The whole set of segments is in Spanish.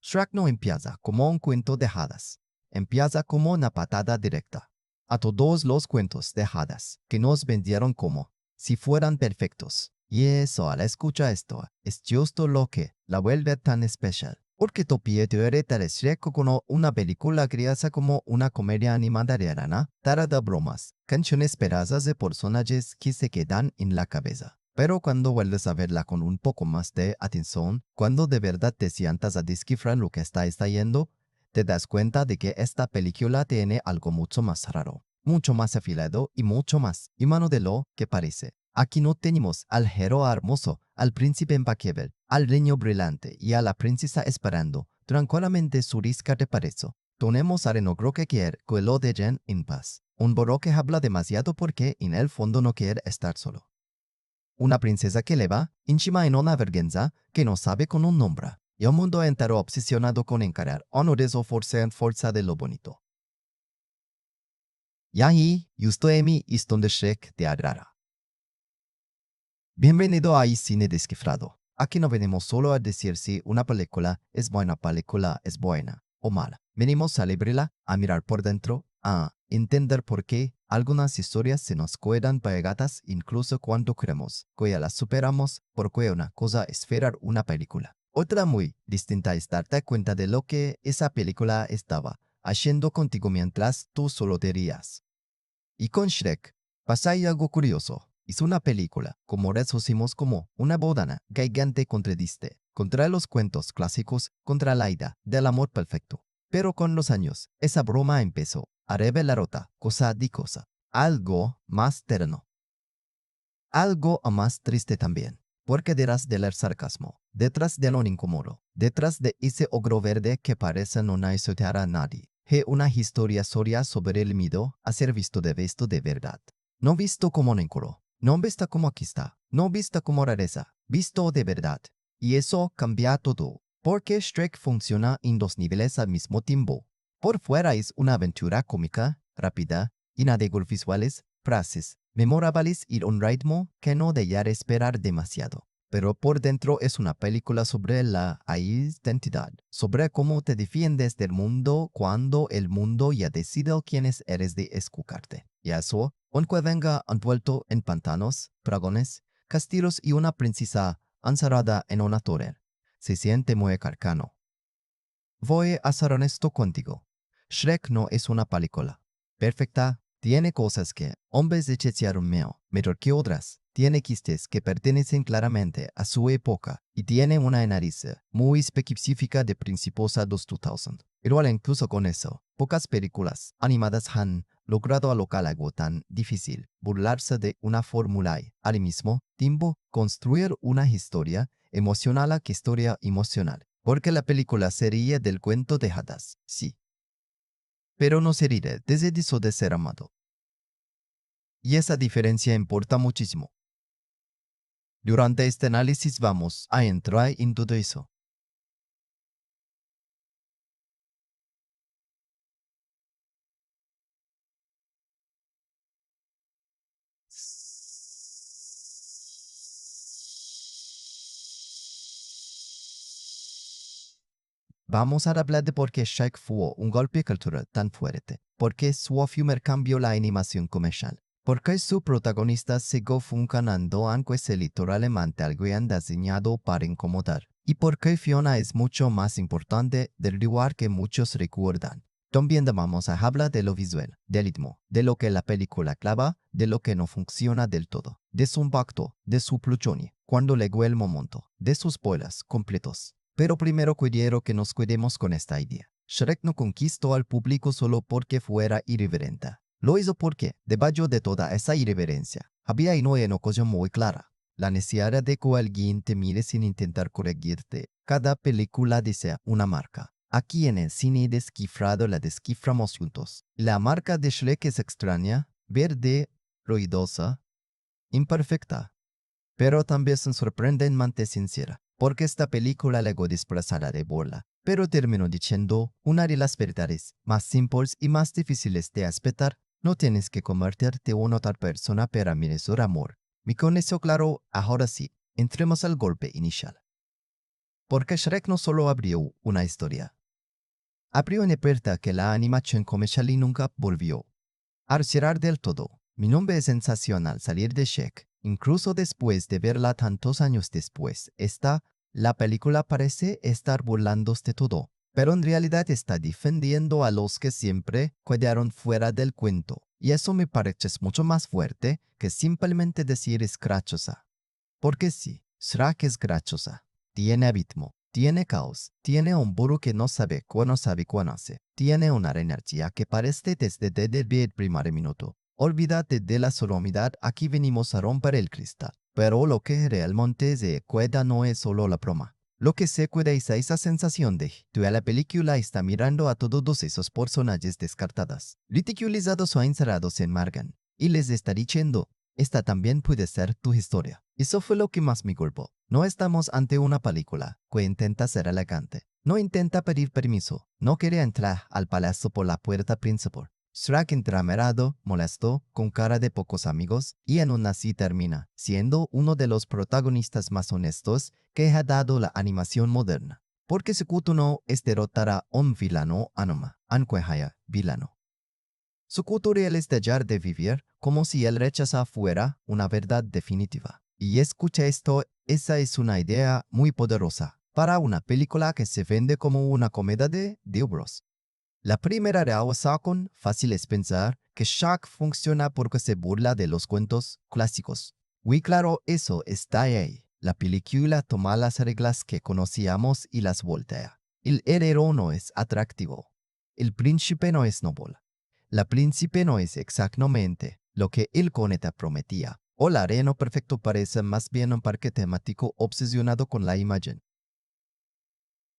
Shrek no empieza como un cuento de hadas. Empieza como una patada directa a todos los cuentos de hadas que nos vendieron como si fueran perfectos. Y eso, al escuchar esto, es justo lo que la vuelve tan especial. Porque Topie teoreta de Shrek como una película criada como una comedia animada de rana, tara de bromas, canciones pedazas de personajes que se quedan en la cabeza. Pero cuando vuelves a verla con un poco más de atención, cuando de verdad te sientas a descifrar lo que está estallando, te das cuenta de que esta película tiene algo mucho más raro, mucho más afilado y mucho más humano de lo que parece. Aquí no tenemos al héroe hermoso, al príncipe implacable, al niño brillante y a la princesa esperando tranquilamente su rescate para eso. Tenemos al enogro que quiere que lo dejen en paz. Un burro que habla demasiado porque en el fondo no quiere estar solo. Una princesa que le va encima en una vergüenza que no sabe con un nombre. Y un mundo entero obsesionado con encarar honores o fuerza de lo bonito. Y ahí, justo Emi es donde Shrek te agrada. Bienvenido a Cine Descifrado. Aquí no venimos solo a decir si una película es buena o mala. Venimos a abrirla, a mirar por dentro, a entender por qué algunas historias se nos quedan pegadas incluso cuando creemos que ya las superamos, porque una cosa es ver una película. Otra muy distinta es darte cuenta de lo que esa película estaba haciendo contigo mientras tú solo te rías. Y con Shrek pasa algo curioso. Es una película, como resumimos como una bodana gigante contra los cuentos clásicos, contra la idea del amor perfecto. Pero con los años, esa broma empezó a revelar otra cosa de cosa, algo más terno, algo más triste también. Porque detrás del sarcasmo, detrás de lo incómodo, detrás de ese ogro verde que parece no insultar a nadie, hay una historia soria sobre el miedo a ser visto de verdad. No visto como un incoro, no visto como aquí está, no visto como rareza, visto de verdad. Y eso cambia todo, porque Shrek funciona en dos niveles al mismo tiempo. Por fuera es una aventura cómica, rápida, llena de visuales, frases memorables y un ritmo que no dejará esperar demasiado. Pero por dentro es una película sobre la identidad, sobre cómo te defiendes del mundo cuando el mundo ya decide quién eres de escucharte. Y eso, aunque venga envuelto en pantanos, dragones, castillos y una princesa encerrada en una torre, se siente muy cercano. Voy a ser honesto contigo. Shrek no es una película perfecta. Tiene cosas que, hombres de chechearon mejor que otras. Tiene quistes que pertenecen claramente a su época y tiene una nariz muy específica de principios a los 2000. Pero incluso con eso, pocas películas animadas han logrado alocar algo tan difícil, burlarse de una fórmula y, al mismo tiempo, construir una historia emocional que historia emocional. Porque la película sería del cuento de hadas, sí. Pero no sería desde eso de ser amado. Y esa diferencia importa muchísimo. Durante este análisis vamos a entrar en todo eso. Vamos a hablar de por qué Shrek fue un golpe cultural tan fuerte, por qué su filme cambió la animación comercial, por qué su protagonista siguió funcionando aunque se literalmente alguien diseñado para incomodar, y por qué Fiona es mucho más importante del lugar que muchos recuerdan. También vamos a hablar de lo visual, del ritmo, de lo que la película clava, de lo que no funciona del todo, de su impacto, de su plutonia, cuando llegó el momento, de sus spoilers completos. Pero primero quiero que nos cuidemos con esta idea. Shrek no conquistó al público solo porque fuera irreverente. Lo hizo porque, debajo de toda esa irreverencia, había una cosa muy clara. La necesidad de que alguien te mire sin intentar corregirte. Cada película desea una marca. Aquí en el cine descifrado la desciframos juntos. La marca de Shrek es extraña, verde, ruidosa, imperfecta, pero también es sorprendentemente sincera, porque esta película luego disfrazada de bola, pero terminó diciendo una de las verdades más simples y más difíciles de aceptar: no tienes que convertirte en otra persona para merecer amor. Y con eso claro, ahora sí, entremos al golpe inicial. Porque Shrek no solo abrió una historia. Abrió una puerta que la animación comercial nunca volvió a cerrar del todo. Mi nombre es sensacional salir de Shrek. Incluso después de verla tantos años después, la película parece estar burlándose de todo, pero en realidad está defendiendo a los que siempre quedaron fuera del cuento. Y eso me parece mucho más fuerte que simplemente decir es graciosa. Porque sí, Shrek es graciosa. Tiene ritmo, tiene caos, tiene un burro que no sabe cuándo hace, tiene una energía que parece desde el primer minuto. Olvídate de la solemnidad, aquí venimos a romper el cristal. Pero lo que realmente se queda no es solo la broma. Lo que se queda es esa sensación de toda la película está mirando a todos esos personajes descartados, ridiculizados o encerrados en margen, y les está diciendo, esta también puede ser tu historia. Eso fue lo que más me culpó. No estamos ante una película que intenta ser elegante. No intenta pedir permiso. No quiere entrar al palacio por la puerta principal. Shrek entra mirado, molesto, con cara de pocos amigos, y en una así termina, siendo uno de los protagonistas más honestos que ha dado la animación moderna. Porque su no es derrotar a un villano anoma, aunque haya villano. Su cultura es dejar de vivir como si el rechazo fuera una verdad definitiva. Y escucha esto, esa es una idea muy poderosa para una película que se vende como una comedia de libros. La primera razón fácil es pensar que Shrek funciona porque se burla de los cuentos clásicos. Muy claro, eso está ahí. La película toma las reglas que conocíamos y las voltea. El héroe no es atractivo. El príncipe no es noble. La príncipe no es exactamente lo que el coneta prometía. O el reino perfecto parece más bien un parque temático obsesionado con la imagen.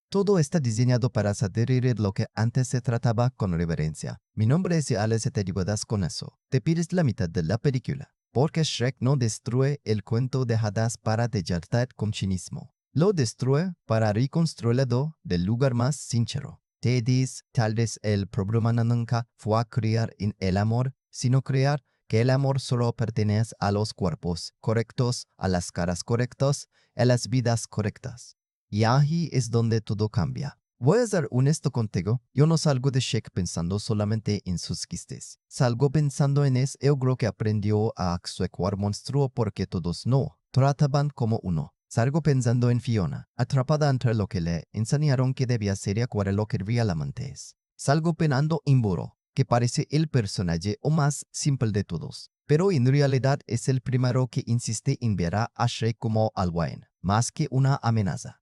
Todo está diseñado para satisfacer lo que antes se trataba con reverencia. Mi nombre es Alex y te ayudas con eso. Te pides la mitad de la película. Porque Shrek no destruye el cuento de hadas para dejarte con cinismo. Lo destruye para reconstruirlo del lugar más sincero. Te dices, tal vez el problema nunca fue crear en el amor, sino crear que el amor solo pertenece a los cuerpos correctos, a las caras correctas, a las vidas correctas. Y ahí es donde todo cambia. Voy a ser honesto contigo, yo no salgo de Shrek pensando solamente en sus quistes. Salgo pensando en ese ogro que aprendió a actuar monstruo porque todos no trataban como uno. Salgo pensando en Fiona, atrapada entre lo que le enseñaron que debía ser y actuar lo que realmente es. Salgo pensando en Burro, que parece el personaje o más simple de todos, pero en realidad es el primero que insiste en ver a Shrek como algo más que una amenaza.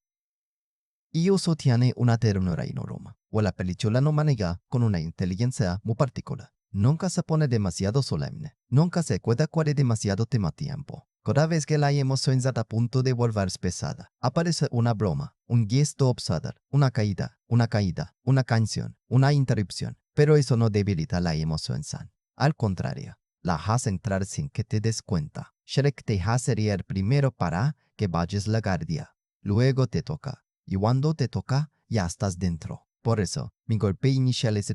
Y eso tiene una ternura enorme, o la película no maneja con una inteligencia muy particular. Nunca se pone demasiado solemne, nunca se cuida demasiado tiempo. Cada vez que la emoción está a punto de volverse pesada, aparece una broma, un gesto obsceno, una canción, una interrupción, pero eso no debilita la emoción sana. Al contrario, la hace entrar sin que te des cuenta. Shrek te hace reír primero para que vayas la guardia, luego te toca. Y cuando te toca, ya estás dentro. Por eso, mi golpe inicial es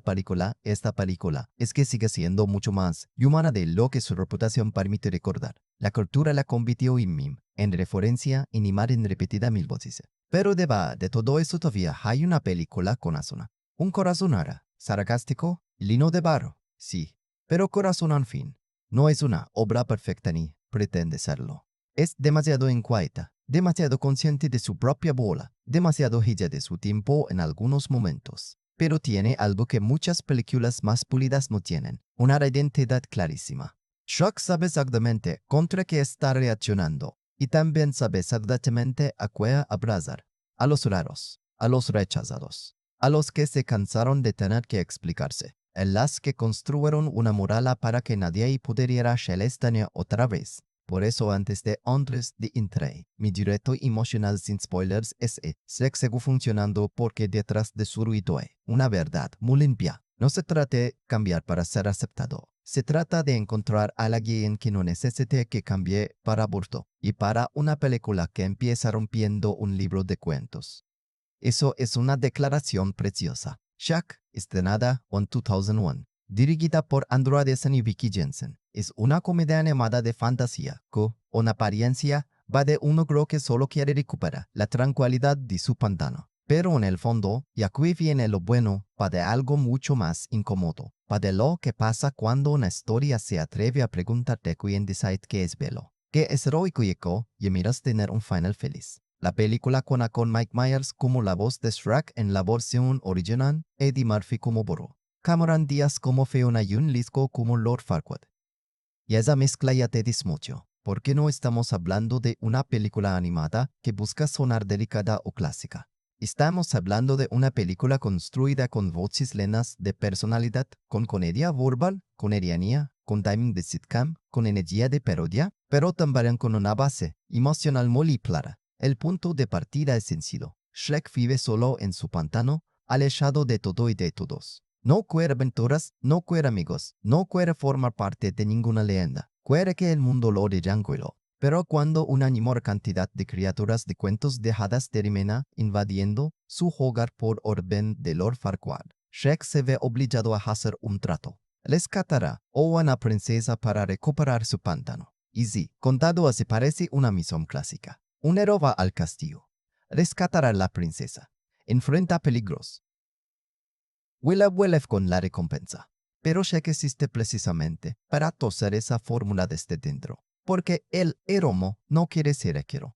esta película, es que sigue siendo mucho más humana de lo que su reputación permite recordar. La cultura la convirtió en meme, en referencia, en imagen repetida 1000 veces. Pero debajo de todo eso todavía hay una película con Asuna. Un corazón sarcástico, lino de barro, sí, pero corazón al fin. No es una obra perfecta ni pretende serlo. Es demasiado inquieta, demasiado consciente de su propia bola, demasiado ella de su tiempo en algunos momentos. Pero tiene algo que muchas películas más pulidas no tienen, una identidad clarísima. Shrek sabe exactamente contra qué está reaccionando, y también sabe exactamente a qué abrazar. A los raros, a los rechazados, a los que se cansaron de tener que explicarse, a las que construyeron una muralla para que nadie pudiera celestial otra vez. Por eso antes de entrar, mi directo emocional sin spoilers es sigue funcionando porque detrás de su ruido hay una verdad muy limpia. No se trata de cambiar para ser aceptado. Se trata de encontrar a alguien que no necesite que cambie para aborto y para una película que empieza rompiendo un libro de cuentos. Eso es una declaración preciosa. Shrek, estrenada en 2001. Dirigida por Andrew Adesan y Vicky Jensen, es una comedia animada de fantasía con una apariencia Va de un ogro que solo quiere recuperar la tranquilidad de su pantano. Pero en el fondo, y aquí viene lo bueno, va de algo mucho más incómodo. Va de lo que pasa cuando una historia se atreve a preguntarte quién decide qué es bello, qué es heroico y miras tener un final feliz. La película cuenta con Mike Myers como la voz de Shrek en la versión original, Eddie Murphy como Burro, Cameron Díaz como Fiona y un Lisco como Lord Farquaad. Y esa mezcla ya te dice mucho, porque no estamos hablando de una película animada que busca sonar delicada o clásica. Estamos hablando de una película construida con voces lenas de personalidad, con comedia verbal, con ironía, con timing de sitcom, con energía de parodia, pero también con una base emocional muy clara. El punto de partida es sencillo. Shrek vive solo en su pantano, alejado de todo y de todos. No quiere aventuras, no quiere amigos, no quiere formar parte de ninguna leyenda. Quiere que el mundo lo de tranquilo. Pero cuando una enorme cantidad de criaturas de cuentos de hadas termina invadiendo su hogar por orden de Lord Farquaad, Shrek se ve obligado a hacer un trato. Rescatará a una princesa para recuperar su pantano. Y sí, contado así parece una misión clásica. Un héroe va al castillo. Rescatará a la princesa. Enfrenta peligros. Vuela con la recompensa. Pero Shrek existe precisamente para torcer esa fórmula desde dentro. Porque el héroe no quiere ser héroe.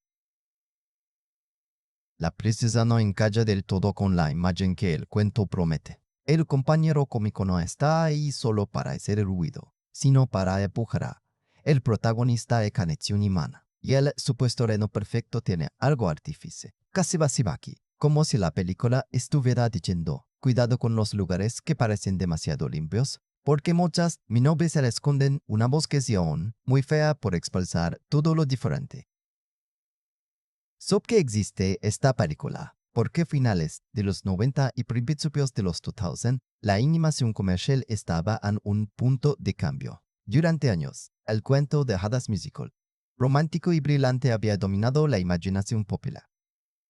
La princesa no encaja del todo con la imagen que el cuento promete. El compañero cómico no está ahí solo para hacer ruido, sino para empujar. El protagonista es conexión humana, y el supuesto reno perfecto tiene algo artífice, casi aquí, como si la película estuviera diciendo, cuidado con los lugares que parecen demasiado limpios, porque muchas mi novia se le esconden una bosqueción muy fea por expresar todo lo diferente. Sup que existe esta película, porque finales de los 90 y principios de los 2000, la animación comercial estaba en un punto de cambio. Durante años, el cuento de hadas musical, romántico y brillante había dominado la imaginación popular.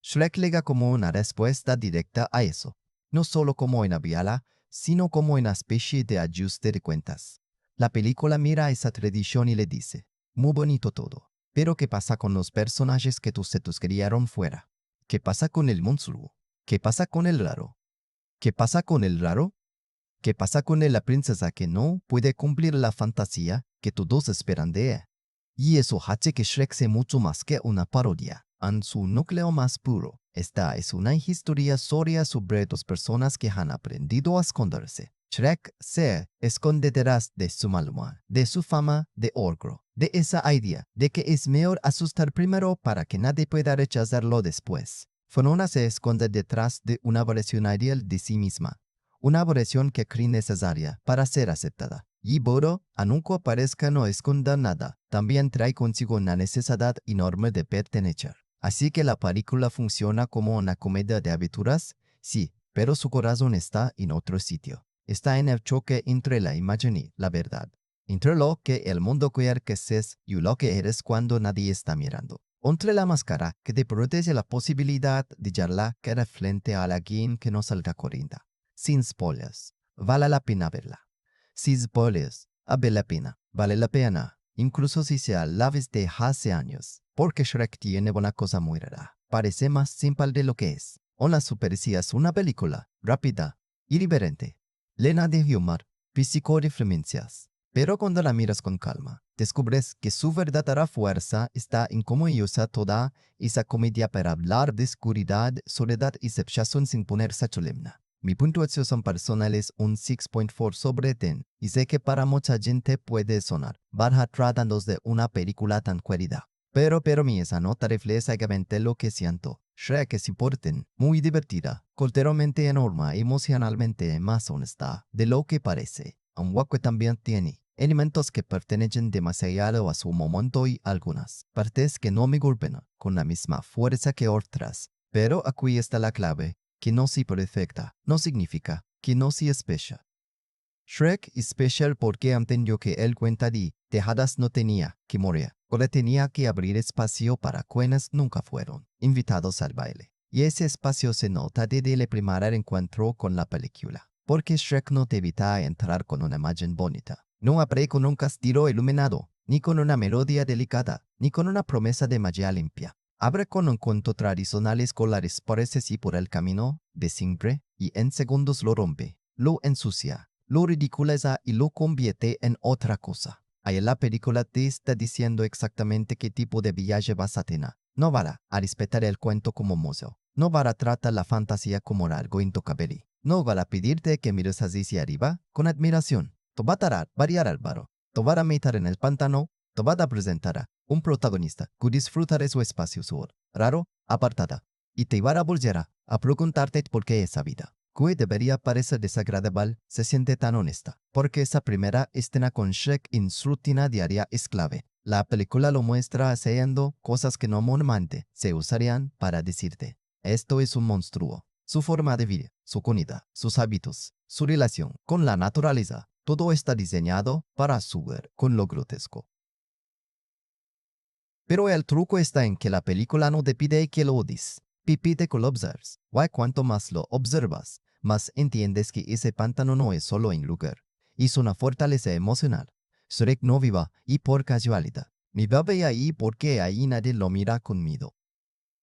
Shrek llega como una respuesta directa a eso, no solo como una viala, sino como una especie de ajuste de cuentas. La película mira esa tradición y le dice, muy bonito todo, pero ¿qué pasa con los personajes que tus setos criaron fuera? ¿Qué pasa con el monstruo? ¿Qué pasa con el raro? ¿Qué pasa con el raro? ¿Qué pasa con la princesa que no puede cumplir la fantasía que todos esperan de ella? Y eso hace que Shrek sea mucho más que una parodia. En su núcleo más puro, esta es una historia soria sobre dos personas que han aprendido a esconderse. Shrek se esconde detrás de su malvado, de su fama de ogro, de esa idea de que es mejor asustar primero para que nadie pueda rechazarlo después. Fiona se esconde detrás de una versión ideal de sí misma, una versión que cree necesaria para ser aceptada. Y Burro, aunque parezca no esconda nada, también trae consigo una necesidad enorme de pertenecer. Así que la película funciona como una comedia de aventuras, sí, pero su corazón está en otro sitio. Está en el choque entre la imagen y la verdad. Entre lo que el mundo quiere que seas y lo que eres cuando nadie está mirando. Entre la máscara que te protege la posibilidad de charlar cara frente a alguien que no salga corriendo. Sin spoilers, vale la pena verla. Sin spoilers, vale la pena, incluso si sea la vez de hace años, porque Shrek tiene una cosa muy rara. Parece más simple de lo que es. Una superficie es una película rápida, irreverente, llena de humor, físico de referencias. Pero cuando la miras con calma, descubres que su verdadera fuerza está en cómo usa toda esa comedia para hablar de oscuridad, soledad y separación sin ponerse solemne. Mi puntuación son personales un 6.4 sobre 10 y sé que para mucha gente puede sonar baja tratándose de una película tan querida. Pero mi esa nota refleja exactamente lo que siento. Shrek es importante, muy divertida, culturalmente enorme y emocionalmente más honesta de lo que parece. Aunque también tiene elementos que pertenecen demasiado a su momento y algunas partes que no me golpean con la misma fuerza que otras. Pero aquí está la clave. Que no sea perfecta no significa que no sea especial. Shrek es especial porque entendió que el cuento de hadas no tenía que morir, solo tenía que abrir espacio para quienes nunca fueron invitados al baile. Y ese espacio se nota desde el primer encuentro con la película, porque Shrek no te evita entrar con una imagen bonita. No abre con un castillo iluminado, ni con una melodía delicada, ni con una promesa de magia limpia. Abre con un cuento tradicional escolar, parece sí por el camino de siempre, y en segundos lo rompe, lo ensucia, lo ridiculiza y lo convierte en otra cosa. Ahí la película te está diciendo exactamente qué tipo de viaje vas a tener. No va a respetar el cuento como museo. No va a tratar la fantasía como algo intocable. No va a pedirte que mires hacia arriba con admiración. Te va a variar Álvaro. Te va a meter en el pantano. Te va a presentar a un protagonista que disfrutará su espacio su raro, apartada. Y te va a volver a preguntarte por qué esa vida, que debería parecer desagradable, se siente tan honesta. Porque esa primera escena con Shrek en su rutina diaria es clave. La película lo muestra haciendo cosas que normalmente se usarían para decirte: esto es un monstruo. Su forma de vida, su comida, sus hábitos, su relación con la naturaleza, todo está diseñado para subir con lo grotesco. Pero el truco está en que la película no te pide que lo odies, pide que lo observes. Cuanto más lo observas, más entiendes que ese pantano no es solo un lugar, es una fortaleza emocional. Shrek no viva y por casualidad. Mi vive ahí porque ahí nadie lo mira con miedo.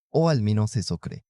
O al menos eso cree.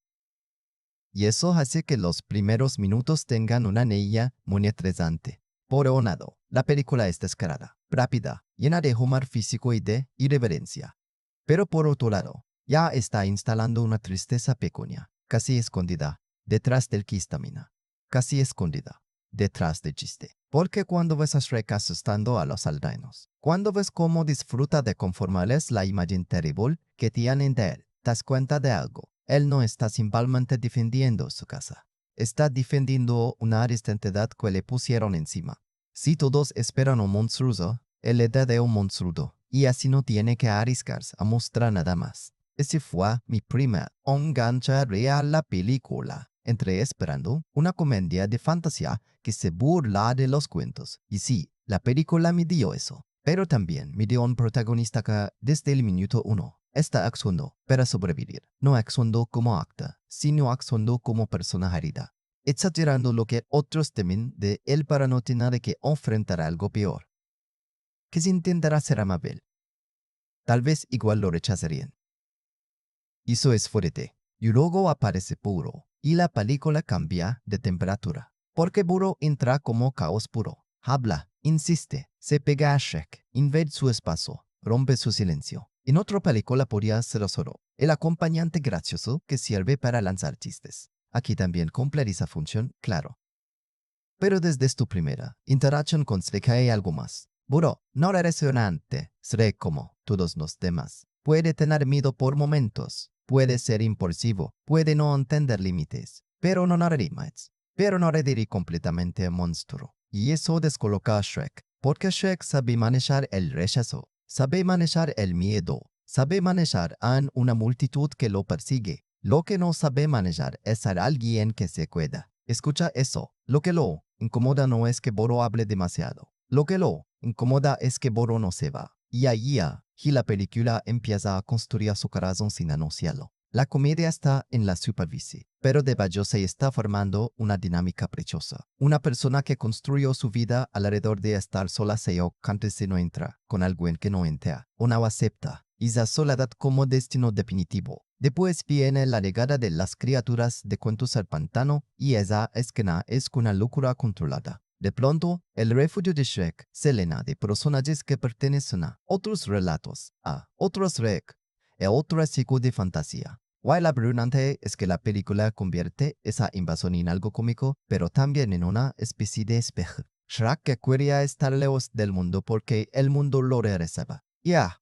Y eso hace que los primeros minutos tengan una neilla muy estresante. Por un lado, la película es descarada, rápida, llena de humor físico y de irreverencia. Pero por otro lado, ya está instalando una tristeza pequeña, casi escondida, detrás del que estamina. Casi escondida, detrás del chiste. Porque cuando ves a Shrek asustando a los aldeanos, cuando ves cómo disfruta de conformarles la imagen terrible que tienen de él, te das cuenta de algo. Él no está simplemente defendiendo su casa. Está defendiendo una identidad que le pusieron encima. Si todos esperan un monstruoso, él le da de un monstruo, y así no tiene que arriesgarse a mostrar nada más. Ese fue mi primer enganche real a la película. Entré esperando una comedia de fantasía que se burla de los cuentos. Y sí, la película me dio eso. Pero también me dio un protagonista que, desde el minuto 1, está actuando para sobrevivir. No actuando como actor, sino actuando como personalidad. Exagerando lo que otros temen de él para no tener que enfrentar algo peor. Que se intentará ser amable. Tal vez igual lo rechazarían. Eso es fuerte. Y luego aparece Burro, y la película cambia de temperatura. Porque Burro entra como caos puro. Habla, insiste, se pega a Shrek, invade su espacio, rompe su silencio. En otra película podría ser solo el acompañante gracioso que sirve para lanzar chistes. Aquí también cumple esa función, claro. Pero desde tu primera interacción con Shrek hay algo más. Burro, no relacionante, Shrek como todos los demás. Puede tener miedo por momentos, puede ser impulsivo, puede no entender límites, pero no nada más. Pero no redirige completamente al monstruo. Y eso descoloca a Shrek, porque Shrek sabe manejar el rechazo, sabe manejar el miedo, sabe manejar a una multitud que lo persigue. Lo que no sabe manejar es a alguien que se cuida. Escucha eso. Lo que lo incomoda no es que Burro hable demasiado. Lo que lo incomoda es que Burro no se va. Y ahí y la película empieza a construir su corazón sin anunciarlo. La comedia está en la superficie, pero debajo se está formando una dinámica preciosa. Una persona que construyó su vida alrededor de estar sola se antes si no entra con alguien que no entra o no acepta esa soledad como destino definitivo. Después viene la llegada de las criaturas de cuentos al pantano y esa escena es una locura controlada. De pronto, el refugio de Shrek se llena de personajes que pertenecen a otros relatos, a otros Shrek, y otro ciclo de fantasía. La brillante es que la película convierte esa invasión en algo cómico, pero también en una especie de espejo. Shrek que quería estar lejos del mundo porque el mundo lo regresaba.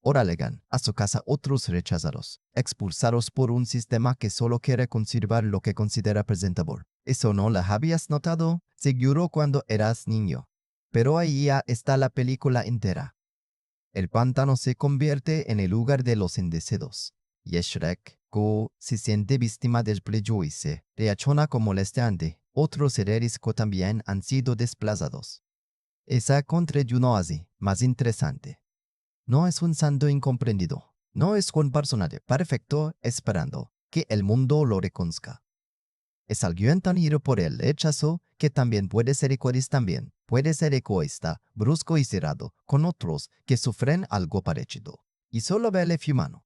Ahora llegan a su casa otros rechazados, expulsados por un sistema que solo quiere conservar lo que considera presentable. ¿Eso no lo habías notado? Seguro cuando eras niño. Pero ahí ya está la película entera. El pantano se convierte en el lugar de los indeseados. Y Shrek, que se siente víctima del prejuicio, reacciona como molestante. Otros seres que también han sido desplazados. Esa contrayuno así, más interesante. No es un santo incomprendido. No es un personaje perfecto esperando que el mundo lo reconozca. Es alguien tan herido por el rechazo que también puede ser egoísta también, puede ser egoísta, brusco y cerrado con otros que sufren algo parecido. Y solo vele humano.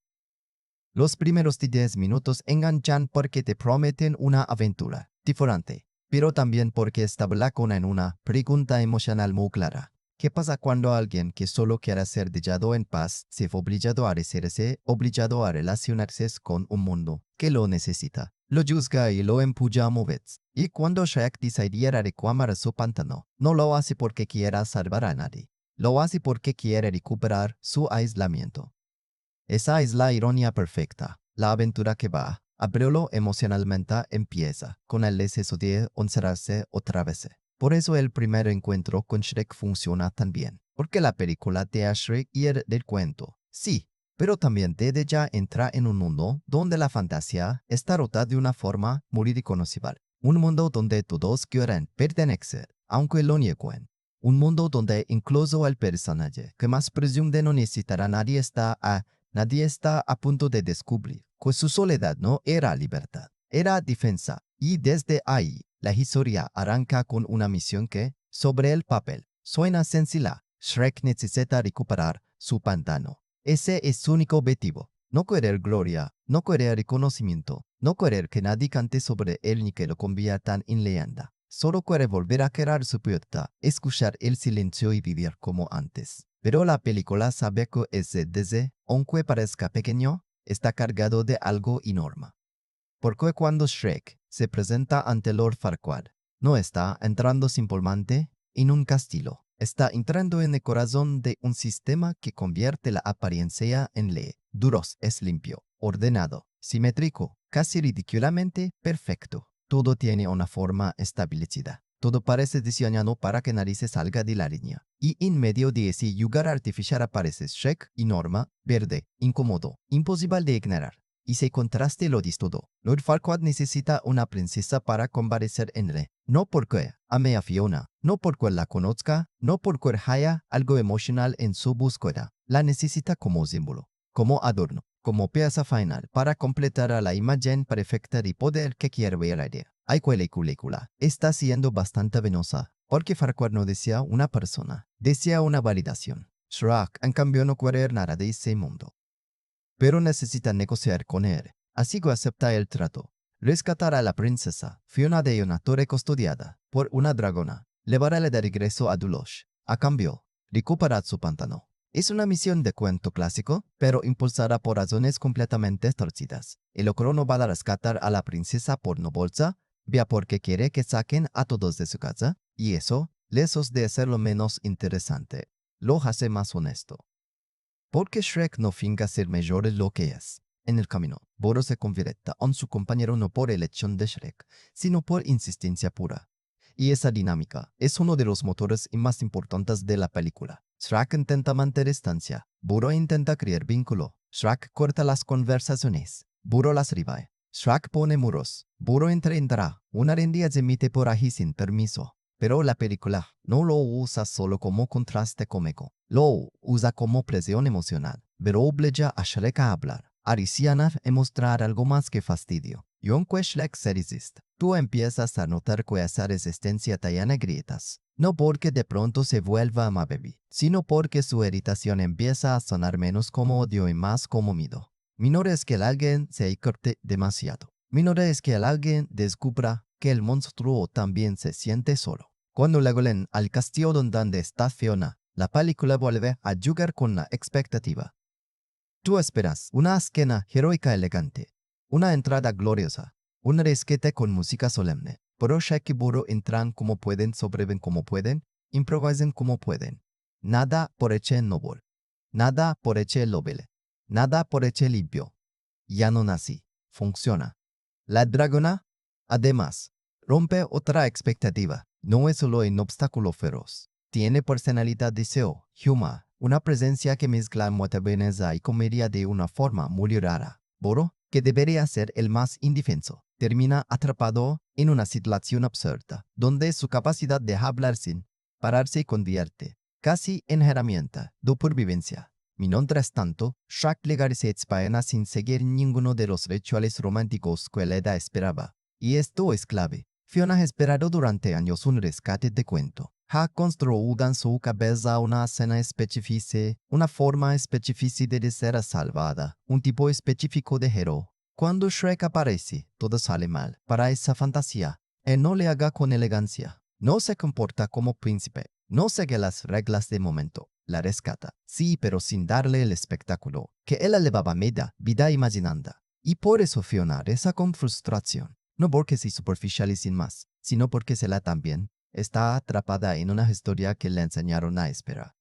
Los primeros 10 minutos enganchan porque te prometen una aventura diferente, pero también porque establecen en una pregunta emocional muy clara. ¿Qué pasa cuando alguien que solo quiere ser dejado en paz se ve obligado a recibirse, obligado a relacionarse con un mundo que lo necesita? Lo juzga y lo empuja a moverse. Y cuando Shrek decidiera reclamar su pantano, no lo hace porque quiera salvar a nadie. Lo hace porque quiere recuperar su aislamiento. Esa es la ironía perfecta. La aventura que va a abrirlo emocionalmente empieza con el deseo de encerrarse otra vez. Por eso el primer encuentro con Shrek funciona tan bien. Porque la película te hace Shrek ir del cuento. Sí, pero también te deja entrar en un mundo donde la fantasía está rota de una forma muy reconocible. Un mundo donde todos quieren pertenecer, aunque lo nieguen. Un mundo donde incluso el personaje que más presume no necesitar a nadie está a punto de descubrir que su soledad no era libertad, era defensa. Y desde ahí, la historia arranca con una misión que, sobre el papel, suena sencilla. Shrek necesita recuperar su pantano. Ese es su único objetivo. No querer gloria, no querer reconocimiento, no querer que nadie cante sobre él ni que lo conviertan en leyenda. Solo quiere volver a querer su puerta, escuchar el silencio y vivir como antes. Pero la película sabe que ese deseo, aunque parezca pequeño, está cargado de algo enorme. Porque cuando Shrek se presenta ante Lord Farquaad, no está entrando simplemente en un castillo. Está entrando en el corazón de un sistema que convierte la apariencia en ley. Duros es limpio, ordenado, simétrico, casi ridículamente perfecto. Todo tiene una forma establecida. Todo parece diseñado para que nadie se salga de la línea. Y en medio de ese lugar artificial aparece Shrek enorme, verde, incómodo, imposible de ignorar. Y se contraste lo dice todo. Lord Farquaad necesita una princesa para convalescer en él. No porque ame a Fiona, no porque la conozca, no porque haya algo emocional en su búsqueda. La necesita como símbolo, como adorno, como pieza final para completar a la imagen perfecta de poder que quiere ver la idea. Hay película está siendo bastante venosa, porque Farquaad no desea una persona, desea una validación. Shrek, en cambio, no quiere nada de ese mundo. Pero necesita negociar con él, así que acepta el trato. Rescatar a la princesa, Fiona de una torre custodiada por una dragona, llevarla de regreso a Dulosh. A cambio, recuperar su pantano. Es una misión de cuento clásico, pero impulsada por razones completamente torcidas. El logro no va a rescatar a la princesa por no bolsa, vea porque quiere que saquen a todos de su casa, y eso, lejos de hacerlo menos interesante, lo hace más honesto. Porque Shrek no finga ser mayor de lo que es. En el camino, Boro se convierte en su compañero no por elección de Shrek, sino por insistencia pura. Y esa dinámica es uno de los motores más importantes de la película. Shrek intenta mantener distancia, Boro intenta crear vínculo. Shrek corta las conversaciones, Boro las revive. Shrek pone muros, Boro entra, una rendija se emite por ahí sin permiso. Pero la película no lo usa solo como contraste cómico, lo usa como presión emocional, pero obliga a Shrek a hablar, a reaccionar y mostrar algo más que fastidio. Y aunque Shrek se resiste, tú empiezas a notar que esa resistencia tiene grietas. No porque de pronto se vuelva amable, sino porque su irritación empieza a sonar menos como odio y más como miedo. Menor es que el alguien se corte demasiado. Menor es que el alguien descubra que el monstruo también se siente solo. Cuando llegan al castillo donde está Fiona, la película vuelve a jugar con la expectativa. Tú esperas una escena heroica elegante, una entrada gloriosa, un rescate con música solemne, pero Shrek y Boro entran como pueden, sobreviven como pueden, improvisan como pueden. Nada por hecho noble, nada por hecho noble, nada por hecho limpio. Ya no nací, funciona. La dragona, además, rompe otra expectativa. No es solo un obstáculo feroz. Tiene personalidad, deseo, humor, una presencia que mezcla muetableneza y comedia de una forma muy rara. Boro, que debería ser el más indefenso, termina atrapado en una situación absurda, donde su capacidad de hablar sin parar se convierte casi en herramienta de supervivencia. Mientras tanto, Shrek legarse expana sin seguir ninguno de los rituales románticos que la edad esperaba. Y esto es clave. Fiona ha esperado durante años un rescate de cuento. ha construido en su cabeza una escena específica, una forma específica de ser salvada, un tipo específico de héroe. Cuando Shrek aparece, todo sale mal. Para esa fantasía, él no le haga con elegancia. No se comporta como príncipe. No sigue las reglas de momento. La rescata. Sí, pero sin darle el espectáculo que él elevaba media vida imaginando. Y por eso Fiona reza con frustración. No porque sea superficial y sin más, sino porque se la también está atrapada en una historia que le enseñaron a esperar.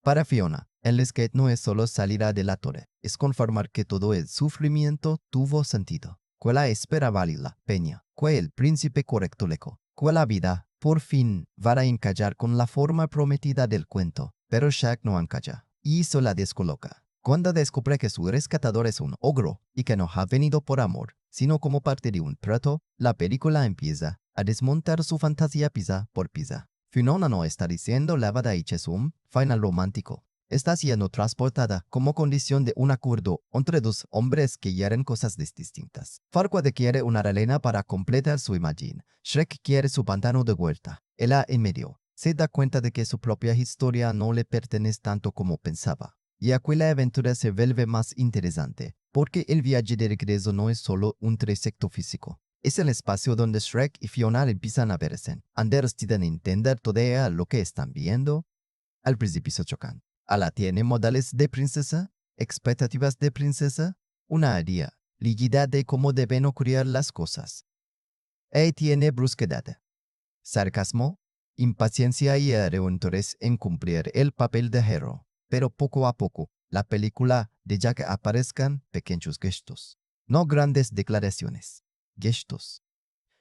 Para Fiona, el skate no es solo salir a de la torre, es confirmar que todo el sufrimiento tuvo sentido. Que la espera valía la pena, que el príncipe correcto leco, que la vida, por fin, va a encallar con la forma prometida del cuento, pero Shaq no encalla, y eso la descoloca. Cuando descubre que su rescatador es un ogro y que no ha venido por amor, sino como parte de un trato, la película empieza a desmontar su fantasía pieza por pieza. Fiona no está diciendo lavada y chesum, final romántico. Está siendo transportada como condición de un acuerdo entre dos hombres que quieren cosas distintas. Farquaad quiere una relena para completar su imagen. Shrek quiere su pantano de vuelta. Ella en medio se da cuenta de que su propia historia no le pertenece tanto como pensaba. Y aquí la aventura se vuelve más interesante, porque el viaje de regreso no es solo un trayecto físico. Es el espacio donde Shrek y Fiona empiezan a verse. Deciden entender todo lo que están viendo. Al principio se chocan. Ala tiene modales de princesa, expectativas de princesa, una idea, rigidez de cómo deben ocurrir las cosas. Tiene brusquedad, sarcasmo, impaciencia y interés en cumplir el papel de héroe. Pero poco a poco, la película deja que aparezcan pequeños gestos, no grandes declaraciones, gestos.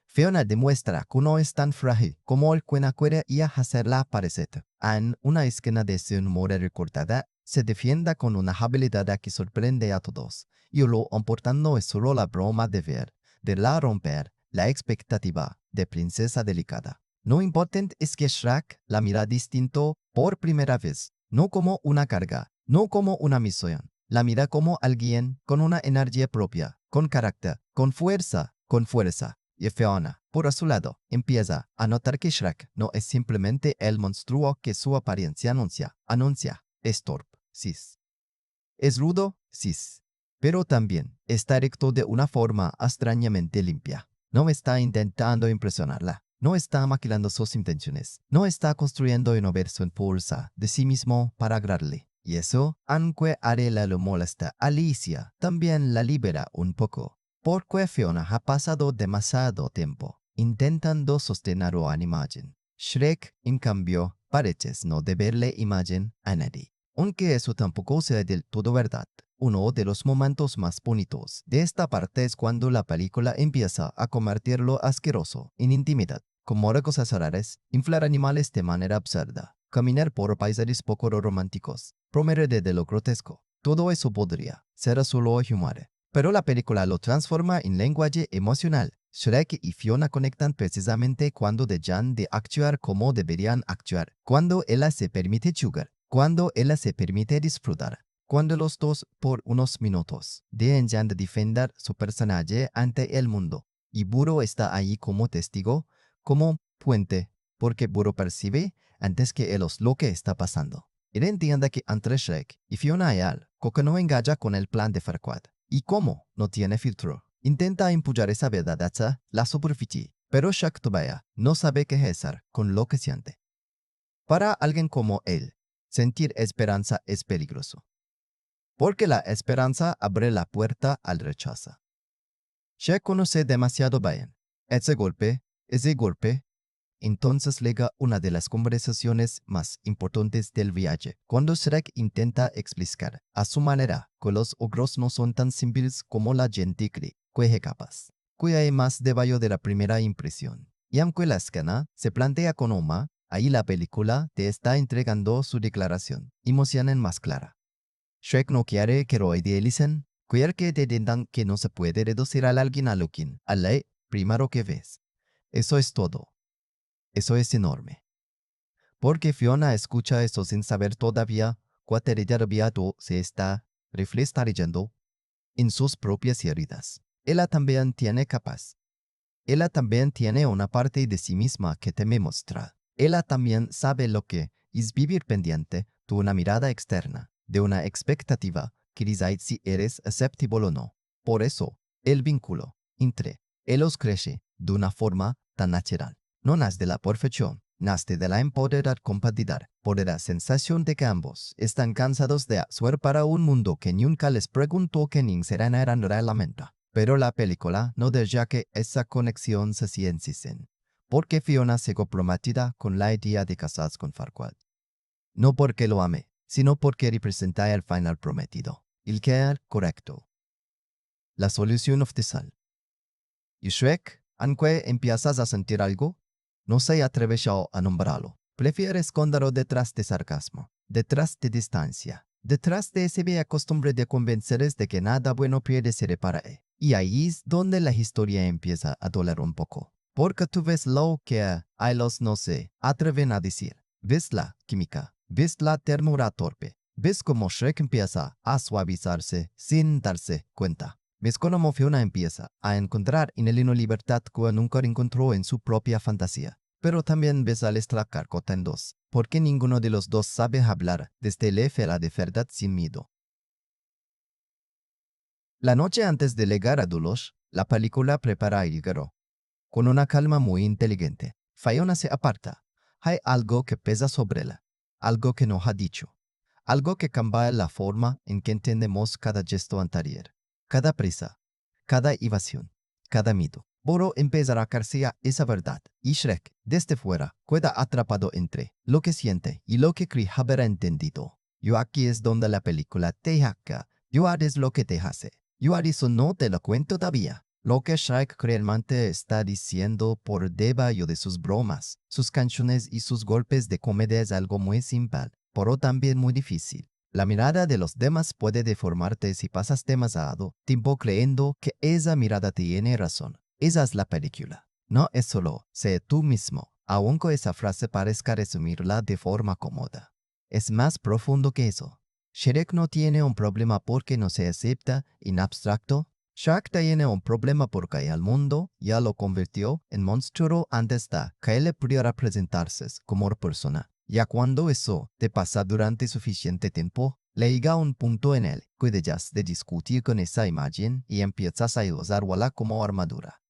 Fiona demuestra que no es tan frágil como el que quiere y hacerla aparecer. En una escena de su humor recortada, se defienda con una habilidad que sorprende a todos. Y lo importante no es solo la broma de ver, de la romper la expectativa de princesa delicada. Lo importante es que Shrek la mira distinto por primera vez, no como una carga, no como una misión. La mira como alguien con una energía propia, con carácter, con fuerza, con fuerza. Y Fiona, por su lado, empieza a notar que Shrek no es simplemente el monstruo que su apariencia anuncia. Es torpe, sí. Es rudo, sí. Pero también está recto de una forma extrañamente limpia. No está intentando impresionarla. No está maquilando sus intenciones. No está construyendo una versión pulsa de sí mismo para agradarle. Y eso, aunque a ella le molesta a Alicia, también la libera un poco. Porque Fiona ha pasado demasiado tiempo intentando sostener una imagen. Shrek, en cambio, parece no deberle imagen a nadie. Aunque eso tampoco sea del todo verdad. Uno de los momentos más bonitos de esta parte es cuando la película empieza a convertirlo asqueroso en intimidad, como cosas raras, inflar animales de manera absurda, caminar por paisajes poco románticos, prometer de lo grotesco. Todo eso podría ser solo humor. Pero la película lo transforma en lenguaje emocional. Shrek y Fiona conectan precisamente cuando dejan de actuar como deberían actuar, cuando ella se permite jugar, cuando ella se permite disfrutar, cuando los dos por unos minutos dejan de defender su personaje ante el mundo. Y Burro está ahí como testigo, como puente, porque Burro percibe antes que ellos lo que está pasando. Él entiende que entre Shrek y Fiona hay algo que no engaña con el plan de Farquaad. Y como no tiene filtro, intenta empujar esa verdad hacia la superficie, pero Shrek todavía no sabe qué hacer con lo que siente. Para alguien como él, sentir esperanza es peligroso, porque la esperanza abre la puerta al rechazo. Shrek conoce demasiado bien ese golpe. Entonces llega una de las conversaciones más importantes del viaje, cuando Shrek intenta explicar a su manera que los ogros no son tan simples como la gente cree, que es capaz, que hay más debajo de la primera impresión. Y aunque la escena se plantea con Oma, ahí la película te está entregando su declaración, emocional más clara. Shrek no quiere que lo idealicen, quiere que te entiendan que no se puede reducir a alguien a lo que, a la primero que ves. Eso es todo. Eso es enorme. Porque Fiona escucha eso sin saber todavía cuánto rabia se está reflejando en sus propias heridas. Ella también tiene capaz Ella también tiene una parte de sí misma que teme mostrar. Ella también sabe lo que es vivir pendiente de una mirada externa, de una expectativa que dice si eres aceptable o no. Por eso, el vínculo entre ellos crece de una forma tan natural. No nace de la perfección, nace de la empoderada complicidad, por la sensación de que ambos están cansados de actuar para un mundo que nunca les preguntó quién serán realmente. Pero la película no deja que esa conexión se sienten, porque Fiona se comprometida con la idea de casarse con Farquaad. No porque lo ame, sino porque representa el final prometido, el que era correcto. La solución oficial. Y Shrek, aunque empiezas a sentir algo, no se atreve a nombrarlo. Prefiere esconderlo detrás de sarcasmo, detrás de distancia, detrás de esa vieja costumbre de convencerles de que nada bueno puede ser para él. Y ahí es donde la historia empieza a doler un poco. Porque tú ves lo que ellos no se atreven a decir. Ves la química, ves la ternura torpe, ves cómo Shrek empieza a suavizarse sin darse cuenta. Ves cómo Fiona empieza a encontrar en él una libertad que nunca encontró en su propia fantasía. Pero también ves al estracar en dos, porque ninguno de los dos sabe hablar desde la esfera de verdad sin miedo. La noche antes de llegar a Dulos, la película prepara a Hígaro. Con una calma muy inteligente, Fiona se aparta. Hay algo que pesa sobre ella, algo que no ha dicho, algo que cambia la forma en que entendemos cada gesto anterior, cada prisa, cada evasión, cada miedo. Boro empezará a acariciar esa verdad, y Shrek, desde fuera, queda atrapado entre lo que siente y lo que cree haber entendido. Yo aquí es donde la película te hace, yo haré lo que te hace. Yo haré no te lo cuento todavía. Lo que Shrek realmente está diciendo por debajo de sus bromas, sus canciones y sus golpes de comedia es algo muy simple, pero también muy difícil. La mirada de los demás puede deformarte si pasas demasiado tiempo creyendo que esa mirada tiene razón. Esa es la película. No es solo sé tú mismo, aunque esa frase parezca resumirla de forma cómoda. Es más profundo que eso. Shrek no tiene un problema porque no se acepta en abstracto. Shrek tiene un problema porque el mundo ya lo convirtió en monstruo antes de que él pudiera presentarse como persona. Ya cuando eso te pasa durante suficiente tiempo, le llega un punto en el que dejas de discutir con esa imagen y empiezas a usarla como armadura.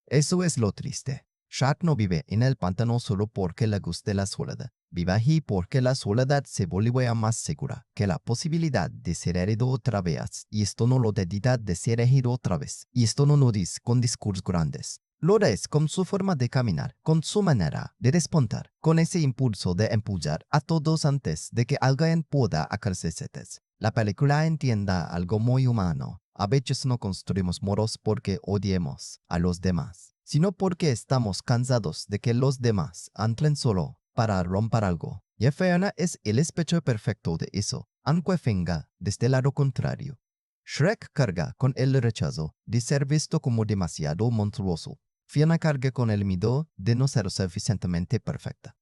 Eso es lo triste. Shrek no vive en el pantano solo porque le guste la soledad. Vive ahí porque la soledad se vuelve más segura que la posibilidad de ser herido otra vez. Y esto no lo dedica de ser herido otra vez. Y esto no lo dice con discursos grandes. Lo es con su forma de caminar, con su manera de responder, con ese impulso de empujar a todos antes de que alguien pueda acercarse. La película entienda algo muy humano. A veces no construimos muros porque odiemos a los demás, sino porque estamos cansados de que los demás entren solo para romper algo. Y Fiona es el espejo perfecto de eso, aunque venga desde el lado contrario. Shrek carga con el rechazo de ser visto como demasiado monstruoso. Fiona carga con el miedo de no ser suficientemente perfecta.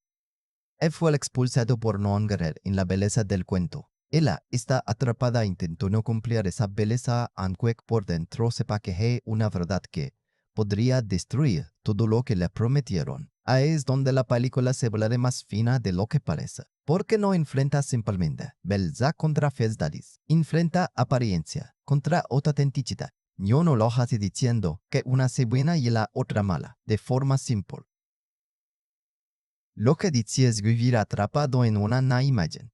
Él fue expulsado por no creer en la belleza del cuento. Ella está atrapada intentando cumplir esa belleza aunque por dentro sepa que hay una verdad que podría destruir todo lo que le prometieron. Ahí es donde la película se vuelve más fina de lo que parece. Porque no enfrenta simplemente belleza contra fealdades. Enfrenta apariencia contra autenticidad. Yo no lo hace diciendo que una es buena y la otra mala, de forma simple. Lo que dice es vivir atrapado en una imagen.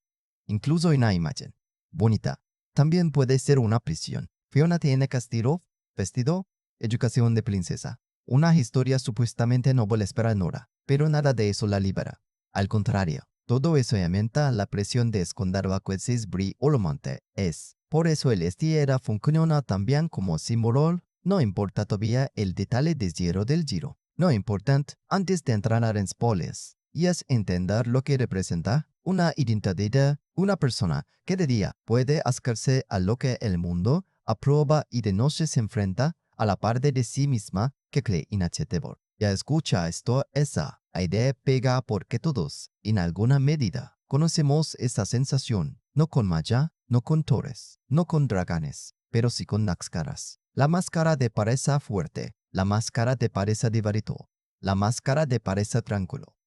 Incluso una imagen bonita también puede ser una prisión. Fiona tiene castigo, vestido, educación de princesa. Una historia supuestamente noble espera Nora, pero nada de eso la libera. Al contrario, todo eso aumenta la presión de esconder bajo ese brillo olomante. Es por eso el estilo funciona también como símbolo. No importa todavía el detalle del giro del giro. No importante antes de entrar en spoilers. Y es entender lo que representa una identidad, una persona que de día puede acercarse a lo que el mundo aprueba y de noche se enfrenta a la parte de sí misma que cree inaccesible. Ya escucha esto, esa idea pega porque todos, en alguna medida, conocemos esa sensación, no con magia, no con torres, no con dragones, pero sí con máscaras. La máscara de pareja fuerte, La máscara de parece divertido. La máscara de parece tranquilo.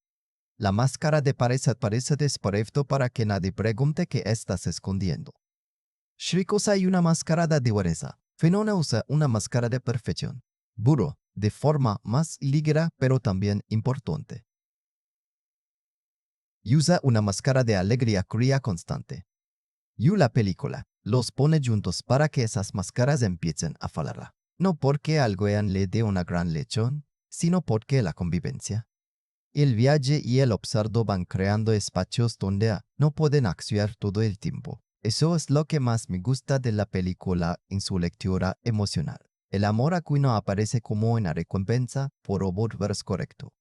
La máscara de parece desperfecto para que nadie pregunte qué estás escondiendo. Shrek usa una máscara de dureza. Fiona usa una máscara de perfección. Burro, de forma más ligera pero también importante. Usa una máscara de alegría cría constante. Y la película los pone juntos para que esas máscaras empiecen a falar. No porque algo le dé una gran lección, sino porque la convivencia. El viaje y el observo van creando espacios donde no pueden actuar todo el tiempo. Eso es lo que más me gusta de la película en su lectura emocional. El amor aquí no aparece como una recompensa por volverse correcto.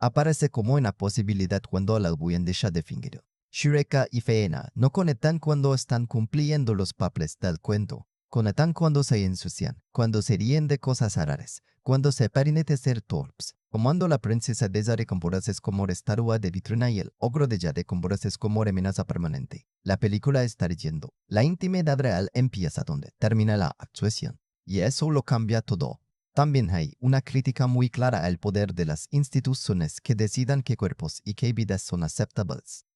Aparece como una posibilidad cuando la alguien deja de fingir. Shrek y Fiona no conectan cuando están cumpliendo los papeles del cuento. Conectan cuando se ensucian, cuando se ríen de cosas raras, cuando se permiten ser torpes. Cuando la princesa de Jade comportarse como estatua de vitrina y el ogro de Jade comportarse como amenaza permanente. La película está diciendo, la intimidad real empieza donde termina la actuación. Y eso lo cambia todo. También hay una crítica muy clara al poder de las instituciones que decidan qué cuerpos y qué vidas son aceptables.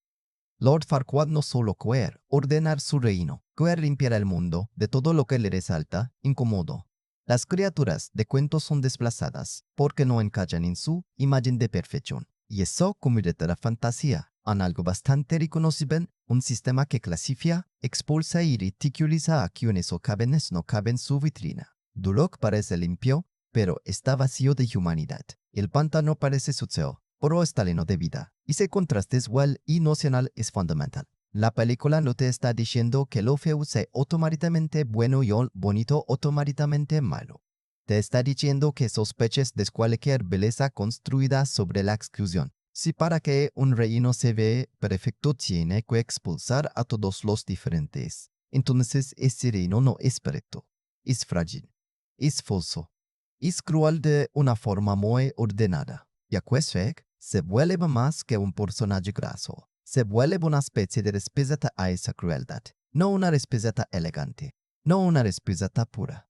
Lord Farquaad no solo quiere ordenar su reino, quiere limpiar el mundo de todo lo que le resalta incómodo. Las criaturas de cuentos son desplazadas porque no encajan en su imagen de perfección. Y eso convierte la fantasía en algo bastante reconocible, un sistema que clasifica, expulsa y ridiculiza a quienes o cabenes no caben en su vitrina. Duloc parece limpio, pero está vacío de humanidad. El pantano parece sucio, pero está lleno de vida. Ese contraste visual y nocional es fundamental. La película no te está diciendo que lo feo sea automáticamente bueno y lo bonito automáticamente malo. Te está diciendo que sospeches de cualquier belleza construida sobre la exclusión. Si para que un reino se vea perfecto tiene que expulsar a todos los diferentes, entonces ese reino no es perfecto. Es frágil. Es falso. Es cruel de una forma muy ordenada. Y a Shrek se vuelve más que un personaje graso. Se vuelve una especie de respuesta a esa crueldad. No una respuesta elegante. No una respuesta pura.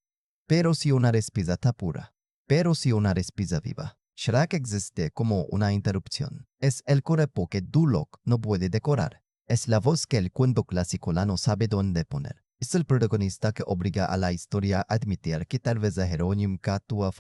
Pero sí una respuesta pura. Pero sí una respuesta viva. Shrek existe como una interrupción. Es el cuerpo que Duloc no puede decorar. Es la voz que el cuento clásico no sabe dónde poner. Es el protagonista que obliga a la historia a admitir que tal vez el heroína nunca actúa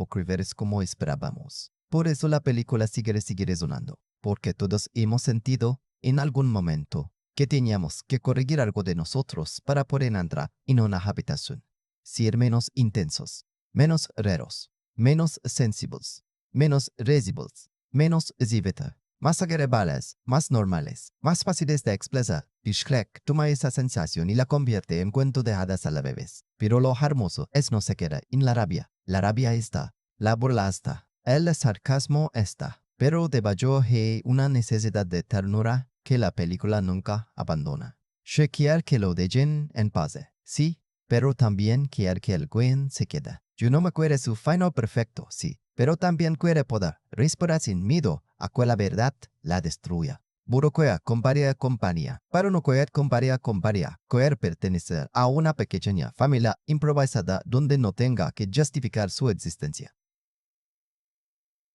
como esperábamos. Por eso la película sigue resonando, porque todos hemos sentido, en algún momento, que teníamos que corregir algo de nosotros para poder entrar en una habitación. Ser menos intensos, menos raros, menos sensibles, menos risibles, menos ziveta, más agradables, más normales, más fáciles de expresar. Y Shrek toma esa sensación y la convierte en cuento de hadas a la vez. Pero lo hermoso es no se queda en la rabia. La rabia está, la burla está, el sarcasmo está. Pero debajo hay una necesidad de ternura que la película nunca abandona. Shrek quiere que lo dejen en paz, sí, pero también quiere que el Gwen se quede. Yo no me quiere su final perfecto, sí, pero también quiere poder respirar sin miedo a que la verdad la destruya. Burro quiere compañía, pero no quiere compañía, quiere pertenecer a una pequeña familia improvisada donde no tenga que justificar su existencia.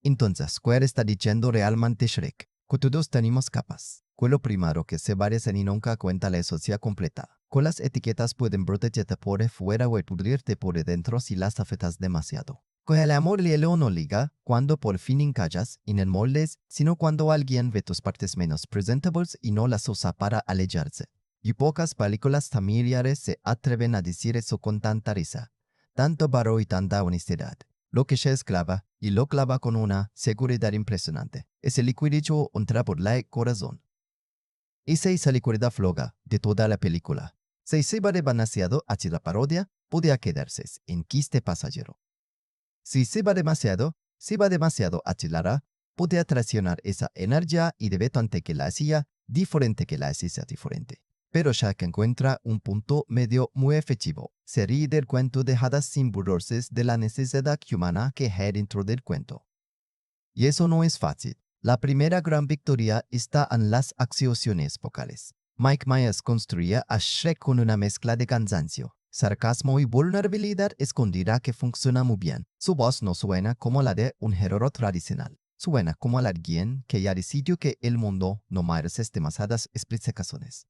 Entonces, ¿cuál está diciendo realmente Shrek? Que todos tenemos capas. Que lo primero que se parece y nunca cuenta la sociedad completa. Que las etiquetas pueden protegerte por fuera o pudrirte por dentro si las afectas demasiado. Que el amor y el no liga cuando por fin encajas en el moldes, sino cuando alguien ve tus partes menos presentables y no las usa para alejarse. Y pocas películas familiares se atreven a decir eso con tanta risa, tanto barro y tanta honestidad. Lo que se esclava y lo clava con una seguridad impresionante. Ese liquidicho entra por el corazón. Esa liquidez floga de toda la película. Si se va demasiado hacia la parodia, podría quedarse en quiste pasajero. Si se va demasiado hacia la podría traicionar esa energía y de ante que la hacía diferente que la hacía diferente. Pero Shrek encuentra un punto medio muy efectivo. Se ríe del cuento de hadas sin burlarse de la necesidad humana que hay dentro del cuento. Y eso no es fácil. La primera gran victoria está en las actuaciones vocales. Mike Myers construía a Shrek con una mezcla de cansancio, sarcasmo y vulnerabilidad escondida que funciona muy bien. Su voz no suena como la de un héroe tradicional. Suena como la de alguien que ya decidió que el mundo no merece demasiadas explicaciones.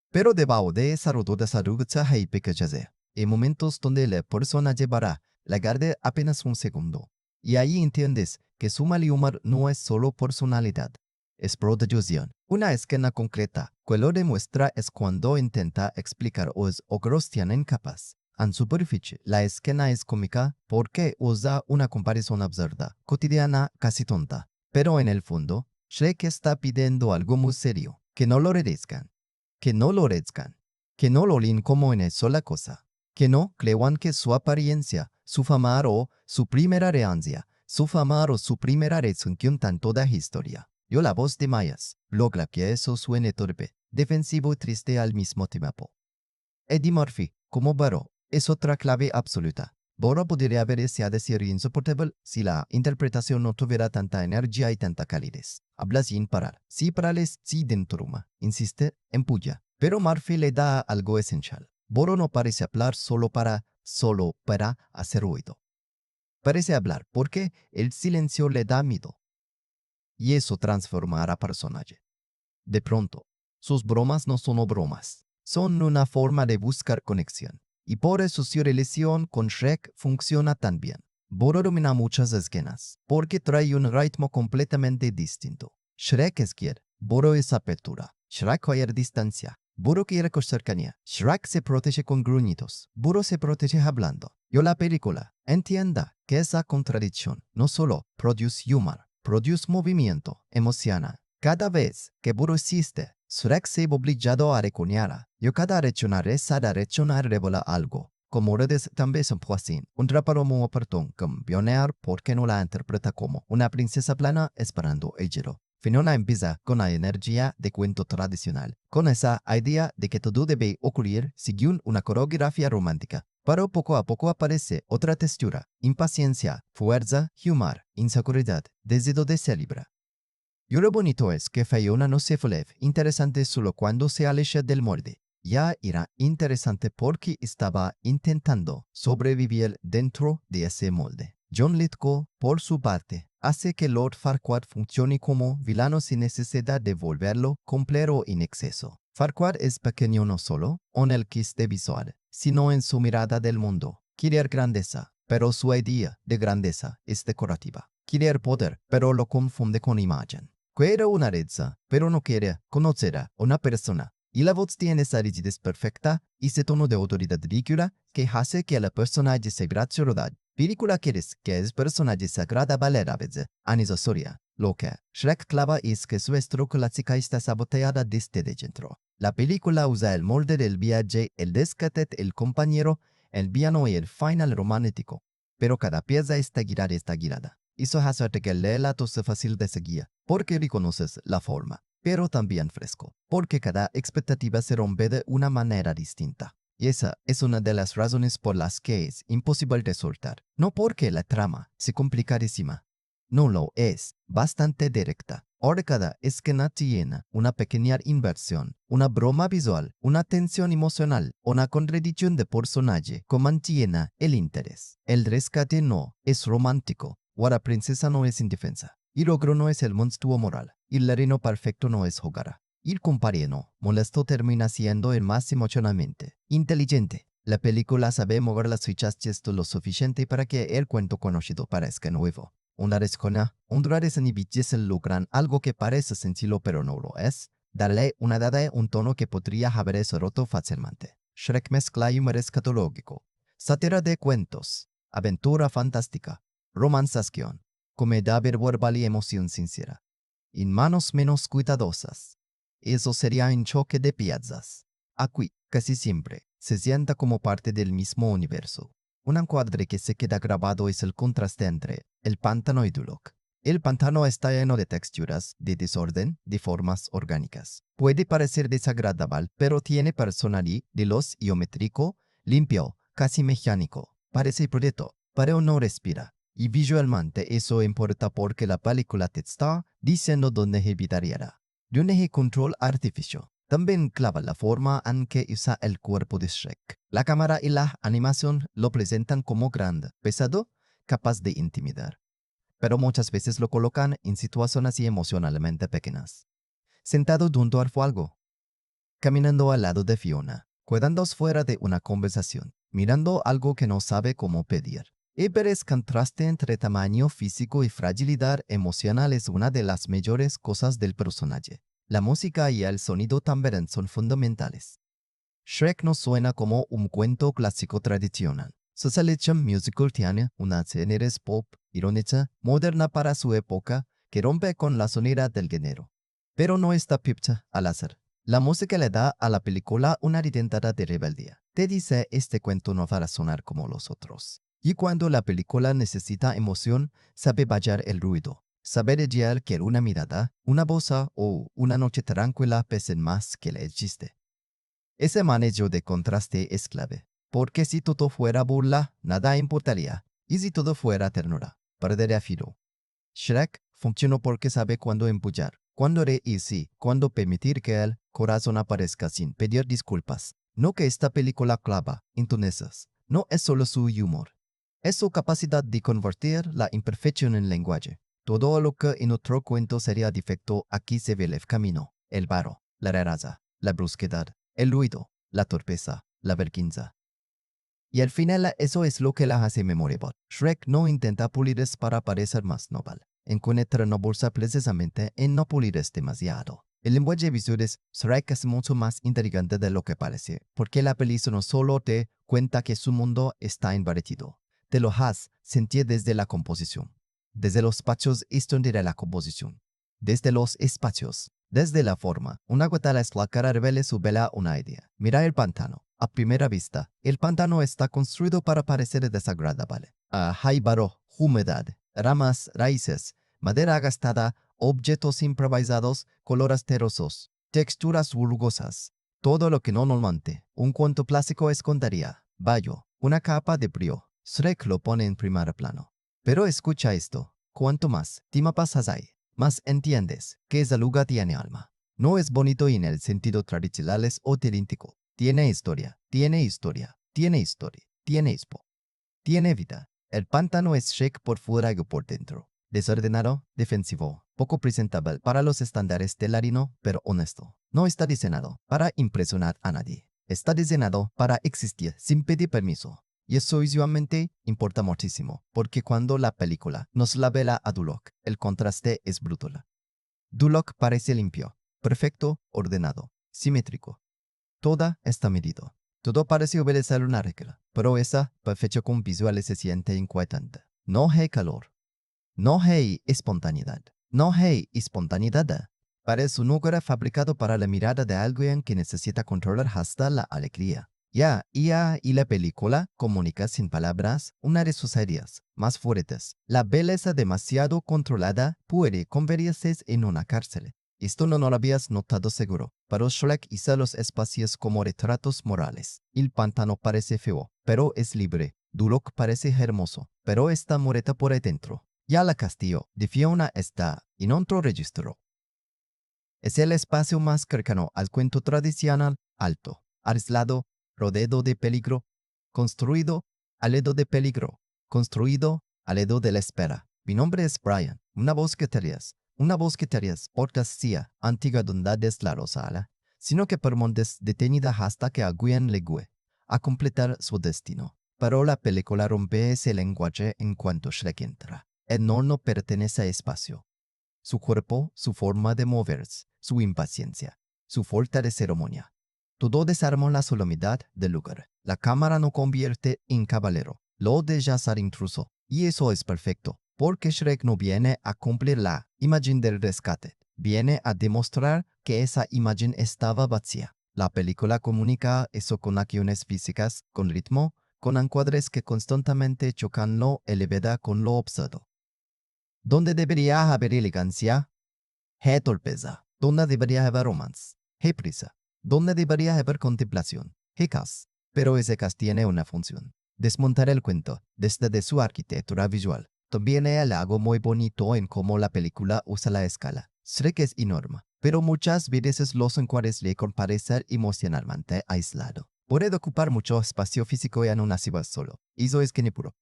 Pero debajo de esa ruda salud hay pequeñas y momentos donde la persona llevará la guardia apenas un segundo. Y ahí entiendes que su mal humor no es solo personalidad, es producción. Una escena concreta que lo demuestra es cuando intenta explicar o es ogrostian incapaz. En superficie, la escena es cómica porque usa una comparación absurda, cotidiana, casi tonta. Pero en el fondo, Shrek está pidiendo algo muy serio, que no lo obedezcan, que no lo obedezcan, que no lo olin como una sola cosa, que no crean que su apariencia, su fama o su primera reancia, su fama o su primera reacción tan toda historia. Yo la voz de Mayas, logra que eso suene torpe, defensivo y triste al mismo tiempo. Eddie Murphy, como Burrow, es otra clave absoluta. Burrow podría haber sido decir insoportable si la interpretación no tuviera tanta energía y tanta calidez. Habla sin parar, sí parales, sí denturuma, insiste, empuja. Pero Murphy le da algo esencial. Burrow no parece hablar solo para hacer ruido. Parece hablar porque el silencio le da miedo. Y eso transforma a personaje. De pronto, sus bromas no son bromas, son una forma de buscar conexión. Y por eso su relación con Shrek funciona tan bien. Burrow domina muchas escenas, porque trae un ritmo completamente distinto. Shrek es quiere, Burrow es apertura. Shrek quiere distancia, Burrow quiere cercanía. Shrek se protege con gruñidos, Burrow se protege hablando. Yo la película entienda que esa contradicción no solo produce humor, produce movimiento, emociona. Cada vez que Burrow existe, Shrek se ve obligado a reconocer. Yo cada reaccionar revela algo. Como redes también son así. Un trapero muy oportuno, campeonear porque no la interpreta como una princesa plana esperando el giro. Fiona empieza con la energía de cuento tradicional, con esa idea de que todo debe ocurrir según una coreografía romántica. Pero poco a poco aparece otra textura, impaciencia, fuerza, humor, inseguridad, deseo de celebrar. Y lo bonito es que Fiona no se vuelve interesante solo cuando se aleja del molde. Ya era interesante porque estaba intentando sobrevivir dentro de ese molde. John Lithgow, por su parte, hace que Lord Farquaad funcione como villano sin necesidad de volverlo complejo en exceso. Farquaad es pequeño no solo en el quiste visual, sino en su mirada del mundo. Quiere grandeza, pero su idea de grandeza es decorativa. Quiere poder, pero lo confunde con imagen. Quiere una reza, pero no quiere conocer a una persona. Y la voz tiene esa rigidez perfecta y ese tono de autoridad ridícula que hace que el personaje se gracioso. Película quieres que el personaje se agrada valer a veces. Anisosoria. Lo que Shrek clava es que su estructura clásica está saboteada desde dentro. La película usa el molde del viaje, el descarte, el compañero, el piano y el final romántico. Pero cada pieza está guiada. Eso hace que el relato sea fácil de seguir, porque reconoces la forma, pero también fresco, porque cada expectativa se rompe de una manera distinta. Y esa es una de las razones por las que es imposible de soltar. No porque la trama sea complicadísima. No lo es, bastante directa. Ahora cada escena tiene una pequeña inversión, una broma visual, una tensión emocional, una contradicción de personaje que mantiene el interés. El rescate no es romántico. O la princesa no es indefensa. El ogro no es el monstruo moral. El reino perfecto no es Hogara. El compañero molesto termina siendo el más emocionalmente inteligente. La película sabe mover las fichas gesto lo suficiente para que el cuento conocido parezca nuevo. Una rescona, honradez y belleza logran algo que parece sencillo pero no lo es. Darle una dada un tono que podría haberse roto fácilmente. Shrek mezcla humor escatológico, sátira de cuentos, aventura fantástica, romanzación, comedia verbal y emoción sincera. En manos menos cuidadosas. Eso sería un choque de piezas. Aquí, casi siempre, se sienta como parte del mismo universo. Un encuadre que se queda grabado es el contraste entre el pantano y Duloc. El pantano está lleno de texturas, de desorden, de formas orgánicas. Puede parecer desagradable, pero tiene personalidad de los geométrico, limpio, casi mecánico. Parece proyecto, pero no respira. Y visualmente eso importa porque la película te está diciendo dónde evitaría. De un eje control artificial. también clava la forma en que usa el cuerpo de Shrek. La cámara y la animación lo presentan como grande, pesado, capaz de intimidar. Pero muchas veces lo colocan en situaciones y emocionalmente pequeñas. Sentado junto al fuego, caminando al lado de Fiona, quedándose fuera de una conversación, mirando algo que no sabe cómo pedir. El contraste entre tamaño físico y fragilidad emocional es una de las mayores cosas del personaje. La música y el sonido también son fundamentales. Shrek no suena como un cuento clásico tradicional. Su selección musical tiene una géneros pop, irónica, moderna para su época, que rompe con la sonera del género. Pero no está pipta al azar. La música le da a la película una identidad de rebeldía. Te dice, este cuento no va a sonar como los otros. Y cuando la película necesita emoción, sabe vallar el ruido. Sabe decir que una mirada, una voz o una noche tranquila pesen más que el chiste. Ese manejo de contraste es clave, porque si todo fuera burla, nada importaría, y si todo fuera ternura, perdería filo. Shrek funcionó porque sabe cuándo empujar, cuándo reírse, cuándo permitir que el corazón aparezca sin pedir disculpas. No que esta película clava, entonces, no es solo su humor, es su capacidad de convertir la imperfección en lenguaje. Todo lo que en otro cuento sería defecto aquí se ve el camino, el varo, la rareza, la brusquedad, el ruido, la torpeza, la vergüenza. Y al final eso es lo que la hace memorable. Shrek no intenta pulir para parecer más noble. Encuentra nobleza precisamente en no pulir demasiado. El lenguaje visual de Shrek es mucho más inteligente de lo que parece, porque la película no solo te cuenta que su mundo está invertido, te lo hace sentir desde la composición, desde los espacios de la composición, desde los espacios, desde la forma. Una gota es la cara revela su vela una idea. Mira el pantano. A primera vista, el pantano está construido para parecer desagradable. Hay barro, humedad, ramas, raíces, madera gastada, objetos improvisados, colores terrosos, texturas rugosas. Todo lo que normalmente un cuento clásico escondería. Bayo, una capa de brío. Shrek lo pone en primer plano. Pero escucha esto. Cuanto más timapas hay, más entiendes que esa lugar tiene alma. No es bonito en el sentido tradicional o auténtico. Tiene historia, tiene historia, tiene historia, tiene expo, tiene vida. El pantano es Shrek por fuera y por dentro. Desordenado, defensivo, poco presentable para los estándares del Larino, pero honesto. No está diseñado para impresionar a nadie. Está diseñado para existir sin pedir permiso. Y eso usualmente importa muchísimo, porque cuando la película nos la vela a Duloc, el contraste es brutal. Duloc parece limpio, perfecto, ordenado, simétrico. Todo está medido. Todo parece obedecer una regla, pero esa perfección visual se siente inquietante. No hay calor. No hay espontaneidad. No hay espontaneidad. Parece un lugar fabricado para la mirada de alguien que necesita controlar hasta la alegría. Y la película comunica sin palabras una de sus ideas más fuertes. La belleza demasiado controlada puede convertirse en una cárcel. Esto no lo habías notado seguro, pero Shrek usa los espacios como retratos morales. El pantano parece feo, pero es libre. Duloc parece hermoso, pero está muerta por dentro. Ya la castillo de Fiona está en otro registro. Es el espacio más cercano al cuento tradicional, alto, aislado, rodeado de peligro, construido al lado de peligro, construido al lado de la espera. Mi nombre es Brian, una voz que tenías porque sea antigua donde es la rosala, sino que permanece detenida hasta que alguien le guíe a completar su destino. Pero la película rompe ese lenguaje en cuanto Shrek entra. El no pertenece a espacio. Su cuerpo, su forma de moverse, su impaciencia, su falta de ceremonia. Todo desarma la solemnidad del lugar. La cámara no convierte en caballero, lo deja ser intruso. Y eso es perfecto, porque Shrek no viene a cumplir la imagen del rescate. Viene a demostrar que esa imagen estaba vacía. La película comunica eso con acciones físicas, con ritmo, con encuadres que constantemente chocan lo elevado con lo absurdo. ¿Dónde debería haber elegancia? Hay torpeza. ¿Dónde debería haber romance? Hay prisa. ¿Dónde debería haber contemplación? Hay caos. Pero ese caos tiene una función. Desmontar el cuento desde de su arquitectura visual. También hay algo muy bonito en cómo la película usa la escala. Shrek es enorme, pero muchas veces los encuadres le con parecer emocionalmente aislado. Puede ocupar mucho espacio físico en una ciudad solo. Eso es que ni puro.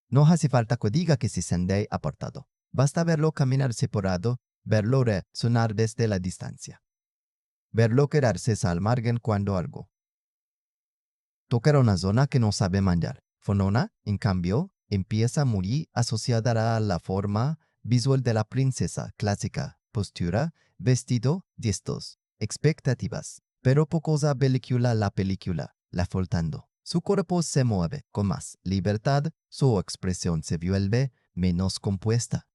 No hace falta que diga que se siente apartado. Basta verlo caminar separado, verlo resonar desde la distancia. Verlo quedarse al margen cuando algo tocar una zona que no sabe manejar. Fonona, en cambio, empieza muy asociada a la forma visual de la princesa clásica, postura, vestido, gestos, expectativas. Pero pocosa película la película, la faltando. Su cuerpo se mueve con más libertad, su expresión se vuelve menos compuesta.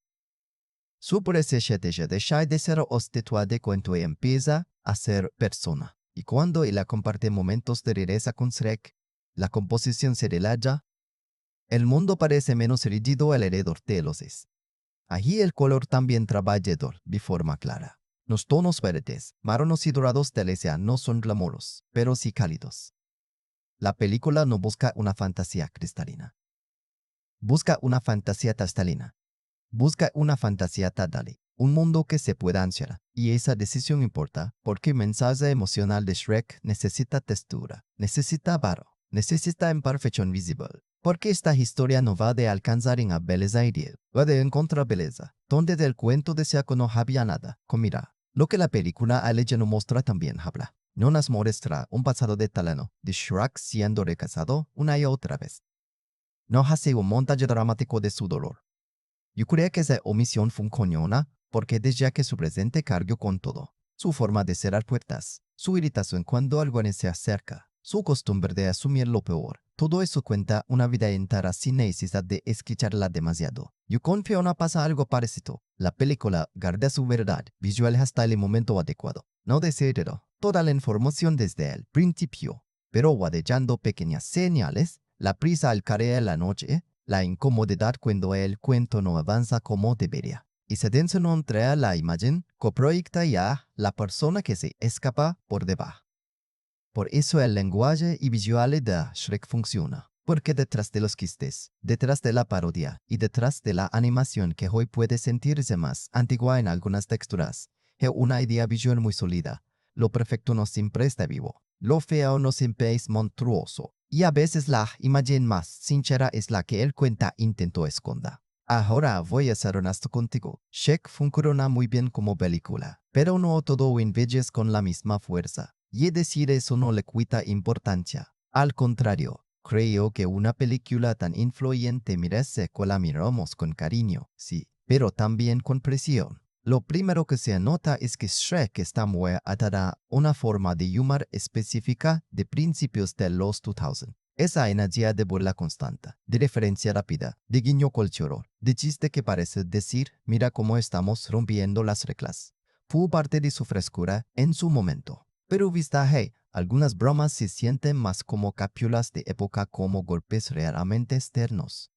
Su presencia deja de ser ostentativa cuando empieza a ser persona. Y cuando ella comparte momentos de rareza con Shrek, la composición se relaja, el mundo parece menos rígido alrededor de los es. Allí el color también trabajador, de forma clara. Los tonos verdes, marrones y dorados de la escena no son glamurosos, pero sí cálidos. La película no busca una fantasía cristalina. Busca una fantasía tastalina. Busca una fantasía tadale, un mundo que se pueda ansiar. Y esa decisión importa porque el mensaje emocional de Shrek necesita textura, necesita barro, necesita imperfección visible. Porque esta historia no va de alcanzar una belleza ideal, va de encontrar belleza, donde del cuento decía que no había nada, mira. Lo que la película Aleja no muestra también habla. No nos muestra un pasado de talento de Shrek siendo rechazado una y otra vez. No hace un montaje dramático de su dolor. Yo creo que esa omisión funciona porque desde que su presente cargó con todo. Su forma de cerrar puertas, su irritación cuando alguien se acerca, su costumbre de asumir lo peor. Todo eso cuenta una vida entera sin necesidad de escucharla demasiado. Yo confío no pasa algo parecido. La película guarda su verdad visual hasta el momento adecuado. No decidido toda la información desde el principio, pero guardando pequeñas señales, la prisa al caer la noche, la incomodidad cuando el cuento no avanza como debería. Y se dense no entre la imagen que proyecta ya la persona que se escapa por debajo. Por eso el lenguaje y visual de Shrek funciona. Porque detrás de los quistes, detrás de la parodia y detrás de la animación que hoy puede sentirse más antigua en algunas texturas, hay una idea visual muy sólida. Lo perfecto no siempre está vivo. Lo feo no siempre es monstruoso. Y a veces la imagen más sincera es la que el cuenta intentó esconder. Ahora voy a ser honesto contigo. Shrek funciona muy bien como película, pero no todo envejes con la misma fuerza. Y decir eso no le quita importancia. Al contrario, creo que una película tan influyente merece que la miramos con cariño, sí, pero también con presión. Lo primero que se nota es que Shrek está muy atada a una forma de humor específica de principios de los 2000. Esa energía de burla constante, de referencia rápida, de guiño cultural, de chiste que parece decir, mira cómo estamos rompiendo las reglas. Fue parte de su frescura en su momento. Pero vista hey, algunas bromas se sienten más como cápsulas de época como golpes realmente externos.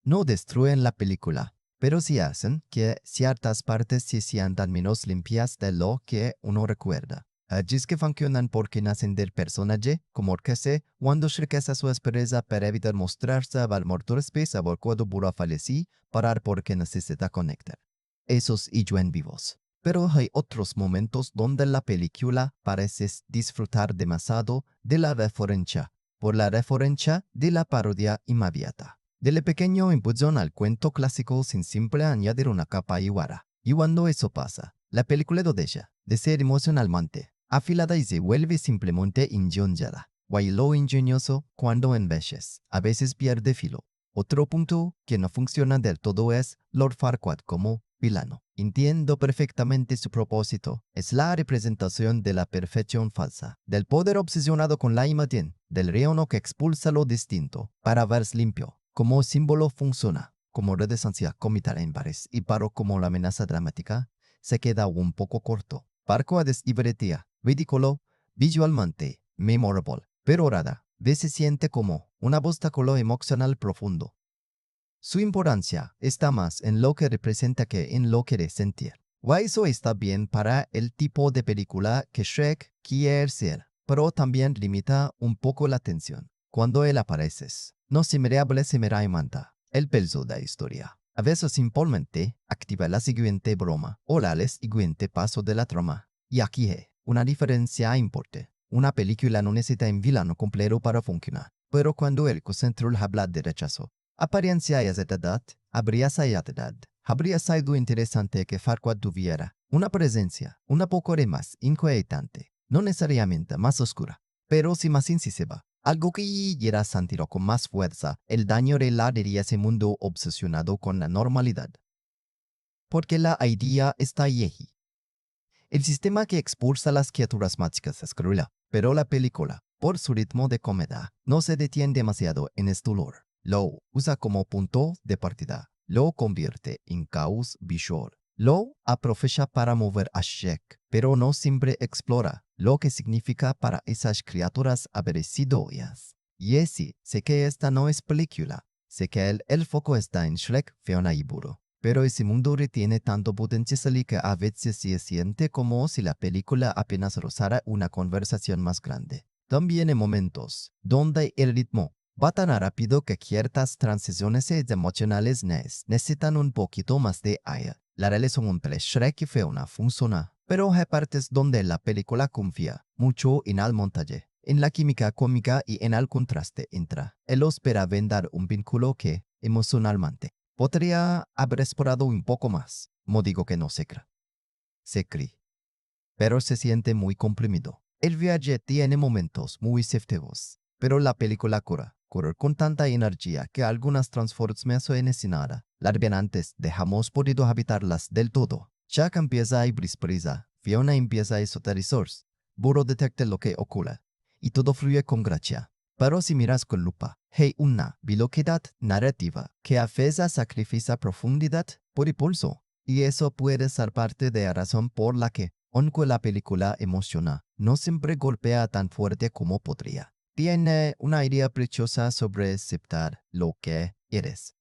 No destruyen la película, pero sí hacen que ciertas partes se sientan menos limpias de lo que uno recuerda. Allí que funcionan porque nacen del personaje, como que se, cuando Shrek hace su esperanza para evitar mostrarse al mortal space a cuando Burro fallecí, parar porque necesita conectar. Esos y yo en vivos. Pero hay otros momentos donde la película parece disfrutar demasiado de la referencia, por la referencia de la parodia inmediata. Del pequeño impulsón al cuento clásico sin simple añadir una capa y guara. Y cuando eso pasa, la película lo deja de ser emocionalmente afilada y se vuelve simplemente ingeniada. Guay lo ingenioso cuando en a veces pierde filo. Otro punto que no funciona del todo es Lord Farquaad como villano. Entiendo perfectamente su propósito. Es la representación de la perfección falsa, del poder obsesionado con la imagen, del reino que expulsa lo distinto para verse limpio. Como símbolo funciona, como redundancia cómica en bares y paro como la amenaza dramática, se queda un poco corto. Farquaad es divertida, ridículo, visualmente, memorable, pero rara vez se siente como una obstáculo emocional profundo. Su importancia está más en lo que representa que en lo que de sentir. Eso está bien para el tipo de película que Shrek quiere ser, pero también limita un poco la atención. Cuando él aparece, no se me manta el peso de la historia. A veces simplemente activa la siguiente broma o el siguiente paso de la trama. Y aquí hay una diferencia importante. Una película no necesita un villano completo para funcionar, pero cuando el central habla de rechazo, apariencia y edad, habría sido interesante que Farquaad tuviera una presencia un poco de más inquietante, no necesariamente más oscura, pero sí más incisiva. Algo que hiciera sentir con más fuerza el daño de ese mundo obsesionado con la normalidad. Porque la idea está allí. El sistema que expulsa las criaturas mágicas es cruel, pero la película, por su ritmo de comedia, no se detiene demasiado en este dolor. Lo usa como punto de partida, lo convierte en caos visual. Lo aprovecha para mover a Shrek, pero no siempre explora lo que significa para esas criaturas aborrecidas. Y así, sé que esta no es película, sé que el foco está en Shrek, Fiona y Burro. Pero ese mundo retiene tanto potencial que a veces se siente como si la película apenas rozara una conversación más grande. También hay momentos donde el ritmo va tan rápido que ciertas transiciones emocionales necesitan un poquito más de aire. La relación entre Shrek y Fiona funciona, pero hay partes donde la película confía mucho en el montaje, en la química cómica y en el contraste entre el espera vender un vínculo que, emocionalmente, podría haber explorado un poco más. No digo que no se cree, pero se siente muy comprimido. El viaje tiene momentos muy efectivos, pero la película corre con tanta energía que algunas transformaciones en escena, las bien antes dejamos podido habitarlas del todo. Jack empieza a ir prisa, Fiona empieza a esoterizarse, Burro detecta lo que ocurre, y todo fluye con gracia. Pero si miras con lupa, hay una velocidad narrativa que a veces sacrifica profundidad por impulso, y eso puede ser parte de la razón por la que, aunque la película emociona, no siempre golpea tan fuerte como podría. Tiene una idea preciosa sobre aceptar lo que eres.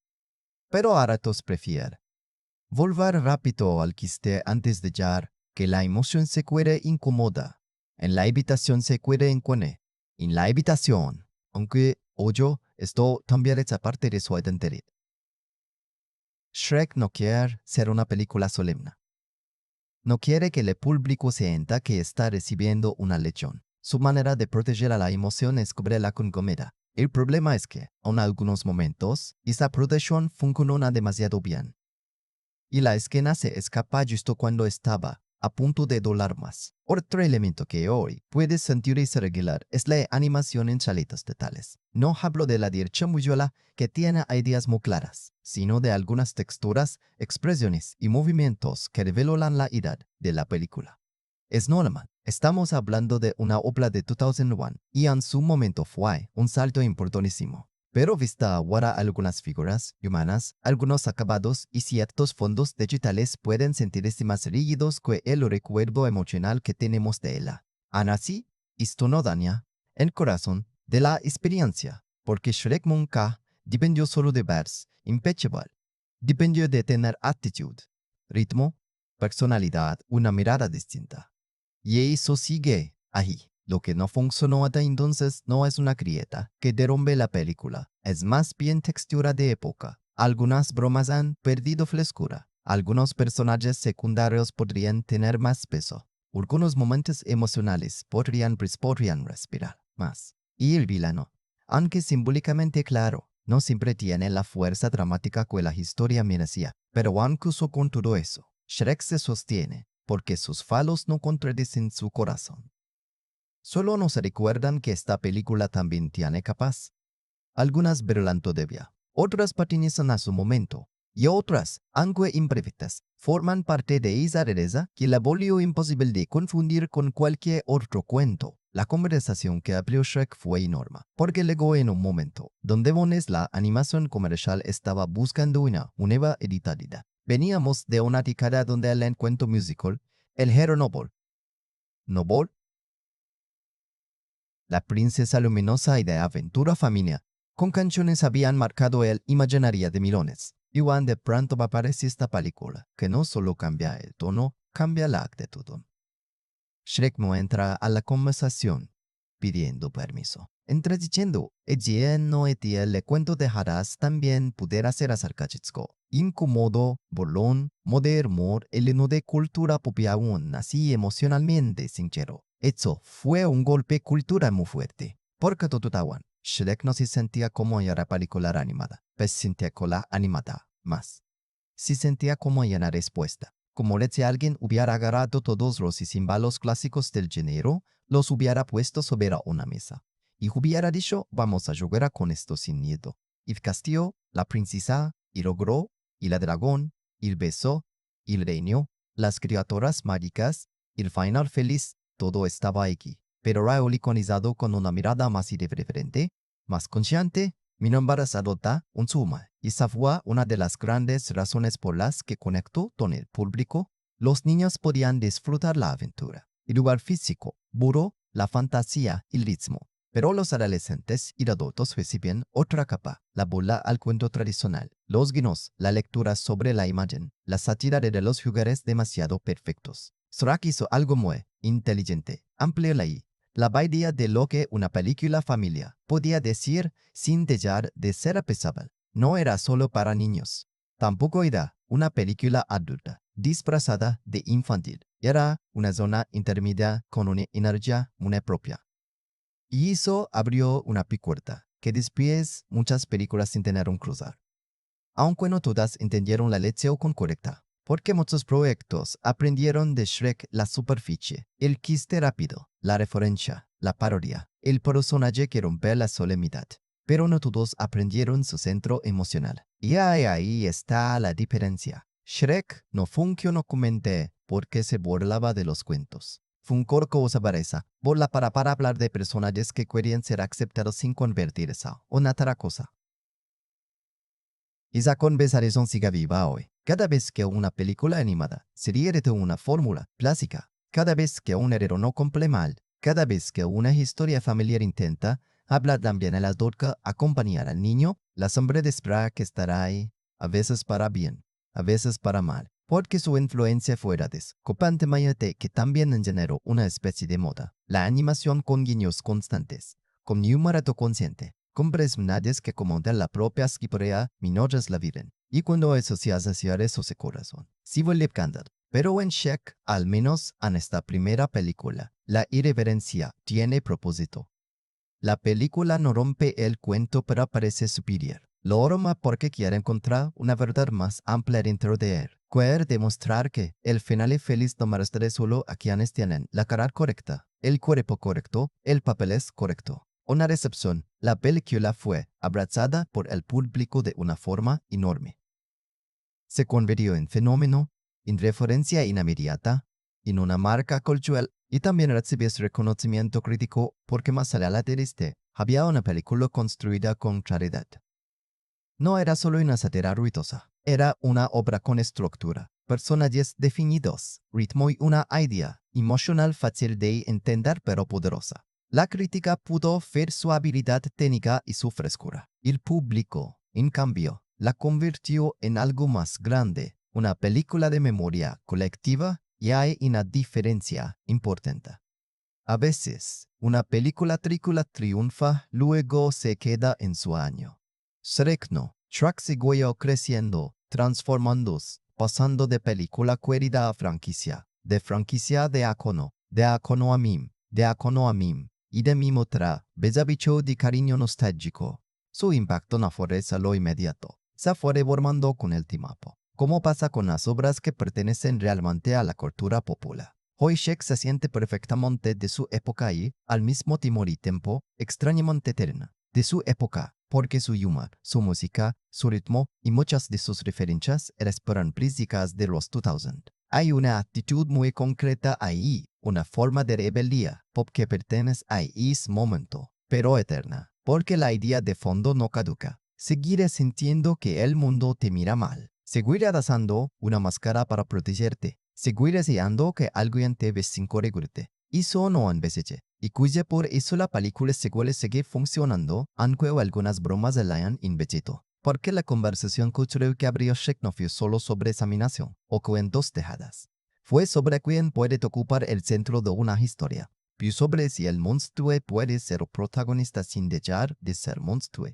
Pero a ratos prefiere volver rápido al quiste antes de llegar, que la emoción se quede incómoda. En la habitación se quede en la habitación, aunque oye, esto también es parte de su identidad. Shrek no quiere ser una película solemne. No quiere que el público sienta que está recibiendo una lección. Su manera de proteger a la emoción es cubrirla con comedia. El problema es que, en algunos momentos, esa protección funciona demasiado bien. Y la escena se escapa justo cuando estaba a punto de doler más. Otro elemento que hoy puedes sentir irregular es la animación en chaletas totales. No hablo de la dirección visual que tiene ideas muy claras, sino de algunas texturas, expresiones y movimientos que revelan la edad de la película. Es normal, estamos hablando de una obra de 2001 y en su momento fue un salto importantísimo. Pero vista ahora algunas figuras humanas, algunos acabados y ciertos fondos digitales pueden sentirse más rígidos que el recuerdo emocional que tenemos de ella. Aún así, esto no daña el corazón de la experiencia, porque Shrek nunca dependió solo de verse impeccable. Dependió de tener actitud, ritmo, personalidad, una mirada distinta. Y eso sigue ahí. Lo que no funcionó hasta entonces no es una grieta que derrumbe la película, es más bien textura de época. Algunas bromas han perdido frescura, algunos personajes secundarios podrían tener más peso, algunos momentos emocionales podrían respirar más. Y el villano, aunque simbólicamente claro, no siempre tiene la fuerza dramática que la historia merecía, pero incluso con todo eso, Shrek se sostiene porque sus fallos no contradicen su corazón. Solo nos recuerdan que esta película también tiene capas. Algunas brillan todavía, otras patinizan a su momento, y otras, aunque imperfectas, forman parte de esa rareza que la volvió imposible de confundir con cualquier otro cuento. La conversación que abrió Shrek fue enorme, porque llegó en un momento donde la animación comercial estaba buscando una nueva editorial. Veníamos de una década donde el encuentro musical, el género noble, la princesa luminosa y de aventura familiar, con canciones habían marcado el imaginario de millones. Y cuando de pronto aparece esta película, que no solo cambia el tono, cambia la actitud. Shrek no entra a la conversación. pidiendo permiso. Entre diciendo, no le cuento dejarás también poder hacer sarcástico, incómodo, burlón, de humor, el no de cultura propia aún así emocionalmente sincero. Eso fue un golpe cultural muy fuerte. Porque Totutawan, Shrek no se sentía como una película animada, pues sentía cola animada, más. Se sentía como una respuesta. Como si alguien hubiera agarrado todos los símbolos clásicos del género, los hubiera puesto sobre una mesa. Y hubiera dicho, vamos a jugar con esto sin miedo. El castillo, la princesa, el ogro, y la dragón, el beso, el reino, las criaturas mágicas, el final feliz, todo estaba aquí. Pero Raúl iconizado con una mirada más irreverente, más consciente, mi nombre es adopta un suma. Y esa fue una de las grandes razones por las que conectó con el público. Los niños podían disfrutar la aventura, el lugar físico, burro, la fantasía y el ritmo. Pero los adolescentes y adultos reciben otra capa, la burla al cuento tradicional, los guiños, la lectura sobre la imagen, la sátira de los lugares demasiado perfectos. Shrek hizo algo muy inteligente, amplió la idea de lo que una película familiar podía decir sin dejar de ser pesada. No era solo para niños. Tampoco era una película adulta, disfrazada de infantil. Era una zona intermedia con una energía muy propia. Y eso abrió una puerta que después muchas películas intentaron cruzar. Aunque no todas entendieron la lección correcta, porque muchos proyectos aprendieron de Shrek la superficie, el chiste rápido, la referencia, la parodia, el personaje que rompe la solemnidad. Pero no todos aprendieron su centro emocional. Y ahí está la diferencia. Shrek no funcionó comúnmente porque se burlaba de los cuentos. Funcorco o sabareza, burla para hablar de personajes que querían ser aceptados sin convertirse en otra cosa. Esa conversación sigue viva hoy. Cada vez que una película animada se ríe de una fórmula clásica, cada vez que un héroe no cumple mal, cada vez que una historia familiar intenta hablar también al adulto, acompañar al niño, la sombra de espera que estará ahí, a veces para bien, a veces para mal, porque su influencia fuera descopante mayate que también generó una especie de moda, la animación con guiños constantes, con humor consciente, con personajes que comentan la propia escritura mientras la viven. Y cuando eso se hace eso se corazón, se vuelve cándado. Pero en Shrek, al menos en esta primera película, la irreverencia tiene propósito. La película no rompe el cuento pero parece superior. Lo arma porque quiere encontrar una verdad más amplia dentro de él. Quiere demostrar que el final es feliz no merece solo a quienes tienen la cara correcta, el cuerpo correcto, el papel es correcto. Una recepción, la película fue abrazada por el público de una forma enorme. Se convirtió en fenómeno, en referencia inmediata, en una marca cultural y también recibió reconocimiento crítico porque más allá de este, había una película construida con claridad. No era solo una sátira ruidosa, era una obra con estructura, personajes definidos, ritmo y una idea emocional fácil de entender pero poderosa. La crítica pudo ver su habilidad técnica y su frescura. El público, en cambio, la convirtió en algo más grande, una película de memoria colectiva, y hay una diferencia importante. A veces, una película triunfa, luego se queda en su año. Shrek no. Shrek siguió creciendo, transformándose, pasando de película querida a franquicia, de franquicia de acono a meme, de acono a meme, y de meme otra, besabicho de cariño nostálgico. Su impacto no fue lo inmediato, se fue formando con el tiempo, como pasa con las obras que pertenecen realmente a la cultura popular. Hoy Shrek se siente perfectamente de su época y, al mismo tiempo, extrañamente eterna. De su época, porque su humor, su música, su ritmo y muchas de sus referencias eran prísticas de los 2000. Hay una actitud muy concreta ahí, una forma de rebeldía, pop que pertenece a ese momento, pero eterna, porque la idea de fondo no caduca. Seguiré sintiendo que el mundo te mira mal. Seguiré usando una máscara para protegerte. Seguiré deseando que alguien te ve sin corregirte. Eso no envejece. Y cuya por eso la película sigue funcionando, aunque algunas bromas la hayan envejecido. Porque la conversación cultural que abrió Shrek no fue solo sobre examinación o cuentos tejadas. Fue sobre quién puede ocupar el centro de una historia. Più sobre si el monstruo puede ser protagonista sin dejar de ser monstruo.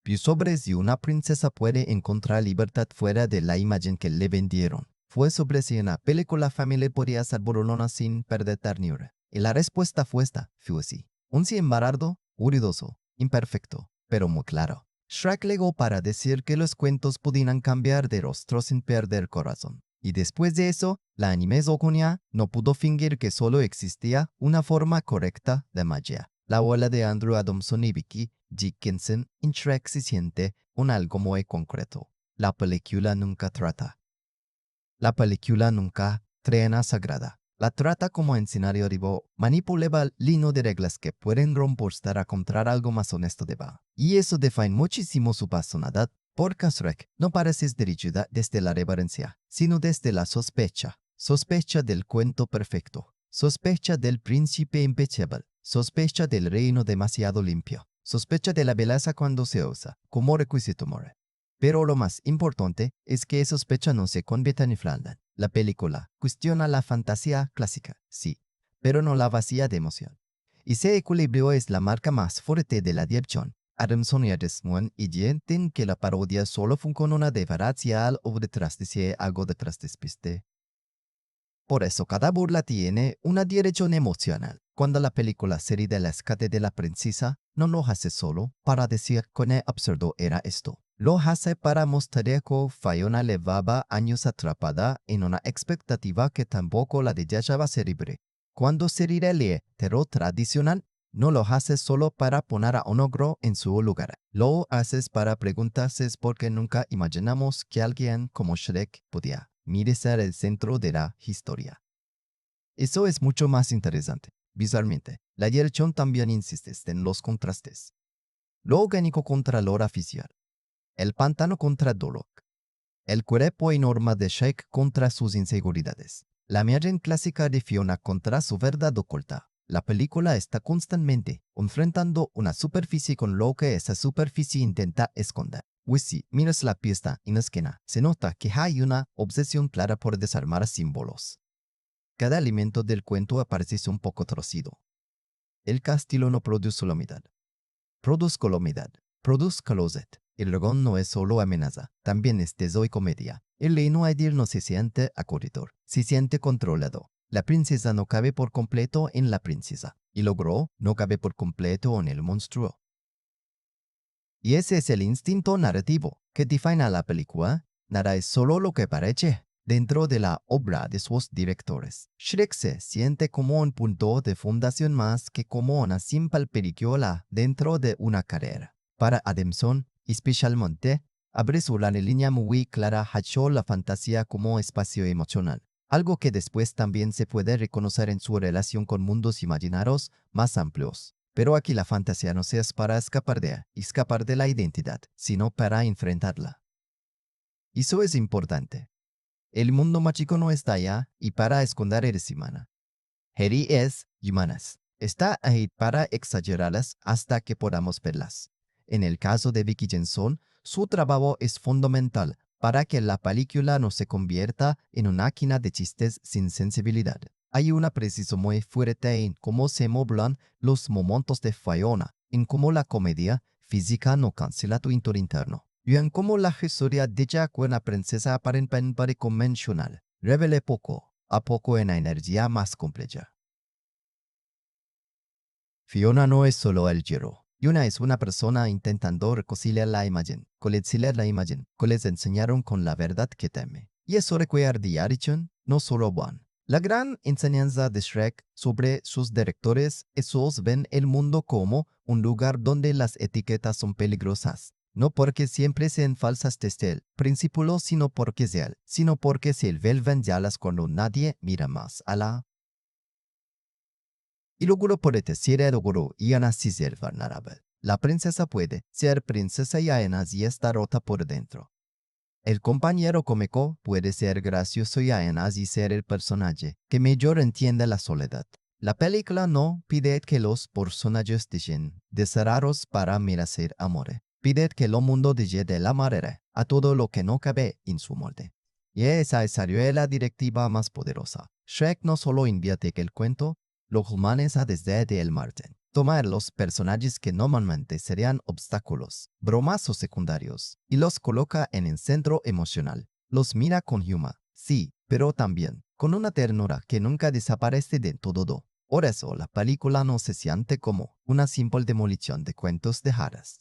Più sobre si una princesa puede encontrar libertad fuera de la imagen que le vendieron. Fue sobre si una película familiar podía ser burlona sin perder ternura. Y la respuesta fue esta, fue sí. Un sí embarrado, ruidoso, imperfecto, pero muy claro. Shrek llegó para decir que los cuentos podían cambiar de rostro sin perder corazón. Y después de eso, la anime Zoconia no pudo fingir que solo existía una forma correcta de magia. La abuela de Andrew Adamson y Vicky Dickinson en Shrek se siente un algo muy concreto. La película nunca trata. La película nunca trena sagrada. La trata como escenario vivo, manipulaba lino de reglas que pueden romperse para encontrar algo más honesto de va. Y eso define muchísimo su personalidad, porque Shrek no parece dirigida desde la reverencia, sino desde la sospecha. Sospecha del cuento perfecto. Sospecha del príncipe impecable. Sospecha del reino demasiado limpio. Sospecha de la belleza cuando se usa, como requisito moral. Pero lo más importante es que esa sospecha no se convierte en falda. La película cuestiona la fantasía clásica, sí, pero no la vacía de emoción. Y ese equilibrio es la marca más fuerte de la dirección. Adamson y Adamson entienden que la parodia solo funciona de verdad si hay algo detrás de si algo detrás de despiste. Por eso cada burla tiene una dirección emocional. Cuando la película serie de la rescate de la princesa no lo hace solo para decir cuán absurdo era esto. Lo hace para mostrar que Fiona llevaba años atrapada en una expectativa que tampoco la dejaba ser libre. Cuando se lee terror tradicional, no lo hace solo para poner a un ogro en su lugar. Lo haces para preguntarse por qué nunca imaginamos que alguien como Shrek podía ser el centro de la historia. Eso es mucho más interesante. Visualmente, la dirección también insiste en los contrastes. Lo orgánico contra lo artificial. El pantano contra Dolok. El cuerpo enorme de Shrek contra sus inseguridades. La imagen clásica de Fiona contra su verdad oculta. La película está constantemente enfrentando una superficie con lo que esa superficie intenta esconder. Si miras la pista en la esquina, se nota que hay una obsesión clara por desarmar símbolos. Cada elemento del cuento aparece un poco torcido. El castillo no produce la humedad. Produce la humedad. Produce closet. El dragón no es solo amenaza, también es tesoro y comedia. El reino Aedir no se siente acogedor, se siente controlado. La princesa no cabe por completo en la princesa, y logró no cabe por completo en el monstruo. Y ese es el instinto narrativo que define a la película. Nada es solo lo que parece dentro de la obra de sus directores. Shrek se siente como un punto de fundación más que como una simple película dentro de una carrera. Para Adamson, especialmente, abre una línea muy clara hacia la fantasía como espacio emocional, algo que después también se puede reconocer en su relación con mundos imaginarios más amplios. Pero aquí la fantasía no es para escapar de la identidad, sino para enfrentarla. Eso es importante. El mundo mágico no está allá y para esconder eres humana. Harry es humanas. Está ahí para exagerarlas hasta que podamos verlas. En el caso de Vicky Jenson, su trabajo es fundamental para que la película no se convierta en una máquina de chistes sin sensibilidad. Hay una precisión muy fuerte en cómo se modulan los momentos de Fiona, en cómo la comedia física no cancela tu interior interno, y en cómo la historia de ella con la princesa aparentemente convencional revela poco a poco en la energía más compleja. Fiona no es solo el giro. Fiona es una persona intentando reconciliar la imagen, coleccionar la imagen, que les enseñaron con la verdad que teme. Y eso requiere dirección, no solo one. La gran enseñanza de Shrek sobre sus directores es que ven el mundo como un lugar donde las etiquetas son peligrosas. No porque siempre sean falsas desde el principio, sino porque se vuelven yalas cuando nadie mira más a la. Y logro puede ser el logro y así ser vulnerable. La princesa puede ser princesa y y estar rota por dentro. El compañero cómico puede ser gracioso y así ser el personaje que mejor entiende la soledad. La película no pide que los personajes dejen de ser raros para merecer amor. Pide que el mundo deje de la manera a todo lo que no cabe en su molde. Y esa es la directiva más poderosa. Shrek no solo invierte que el cuento, los humanos desde el margen. Tomar los personajes que normalmente serían obstáculos, bromas o secundarios, y los coloca en el centro emocional. Los mira con humor, sí, pero también con una ternura que nunca desaparece de todo. Por eso la película no se siente como una simple demolición de cuentos de hadas.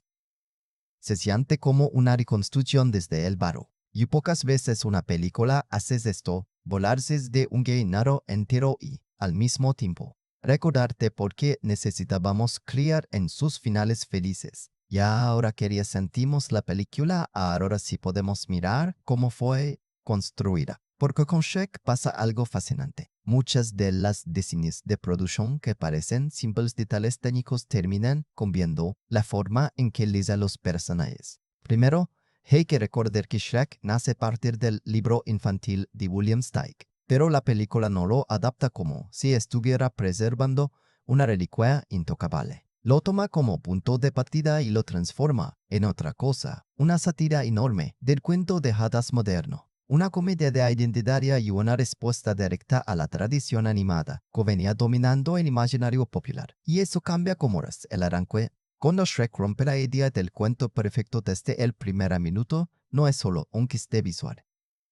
Se siente como una reconstrucción desde el barro. Y pocas veces una película hace esto, volarse de un guiñaro entero y, al mismo tiempo, recordarte por qué necesitábamos creer en sus finales felices. Ya ahora que ya sentimos la película, ahora sí podemos mirar cómo fue construida. Porque con Shrek pasa algo fascinante. Muchas de las decisiones de producción que parecen simples detalles técnicos terminan cambiando la forma en que les a los personajes. Primero, hay que recordar que Shrek nace a partir del libro infantil de William Steig, pero la película no lo adapta como si estuviera preservando una reliquia intocable. Lo toma como punto de partida y lo transforma en otra cosa, una sátira enorme del cuento de hadas moderno. Una comedia de identitaria y una respuesta directa a la tradición animada que venía dominando el imaginario popular. Y eso cambia como el arranque. Cuando Shrek rompe la idea del cuento perfecto desde el primer minuto, no es solo un quiste visual.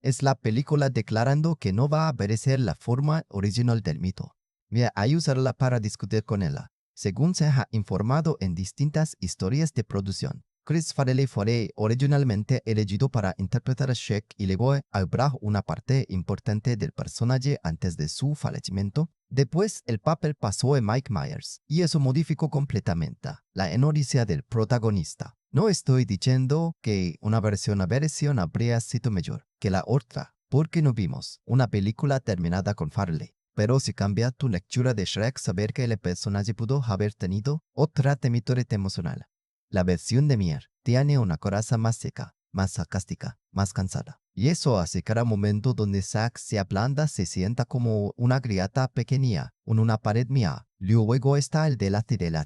Es la película declarando que no va a obedecer la forma original del mito. Voy a usarla para discutir con ella, según se ha informado en distintas historias de producción. Chris Farley fue originalmente elegido para interpretar a Shrek y luego habrá una parte importante del personaje antes de su fallecimiento. Después el papel pasó a Mike Myers y eso modificó completamente la esencia del protagonista. No estoy diciendo que una versión habría sido mejor que la otra, porque no vimos una película terminada con Farley. Pero si cambia tu lectura de Shrek, saber que el personaje pudo haber tenido otra temitoria emocional. La versión de Mier tiene una coraza más seca, más sarcástica, más cansada. Y eso hace cada momento donde Zack se ablanda se sienta como una grieta pequeña en una pared mía. Luego está el del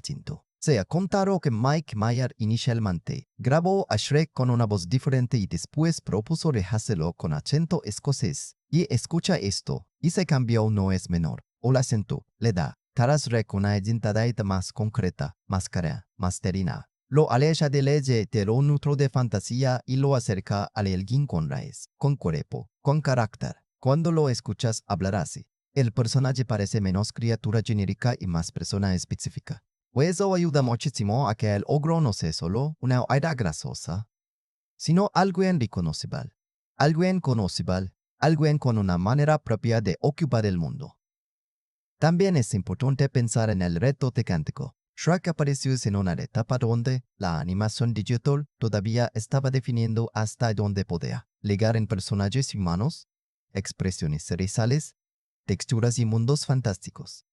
cinto. Se ha contado que Mike Myers inicialmente grabó a Shrek con una voz diferente y después propuso rehacerlo con acento escocés. Y escucha esto, y se cambió no es menor. O el acento le da a Shrek una identidad más concreta, más cara, más terina. Lo aleja de leye de lo neutro de fantasía y lo acerca a alguien con raíz, con cuerpo, con carácter. Cuando lo escuchas hablar así, el personaje parece menos criatura genérica y más persona específica. Eso ayuda muchísimo a que el ogro no sea solo una aira grasosa, sino alguien reconocible, alguien conocible, alguien con una manera propia de ocupar el mundo. También es importante pensar en el reto tecántico. Shrek apareció en una etapa donde la animación digital todavía estaba definiendo hasta dónde podía llegar en personajes humanos, expresiones cerebrales, texturas y mundos fantásticos.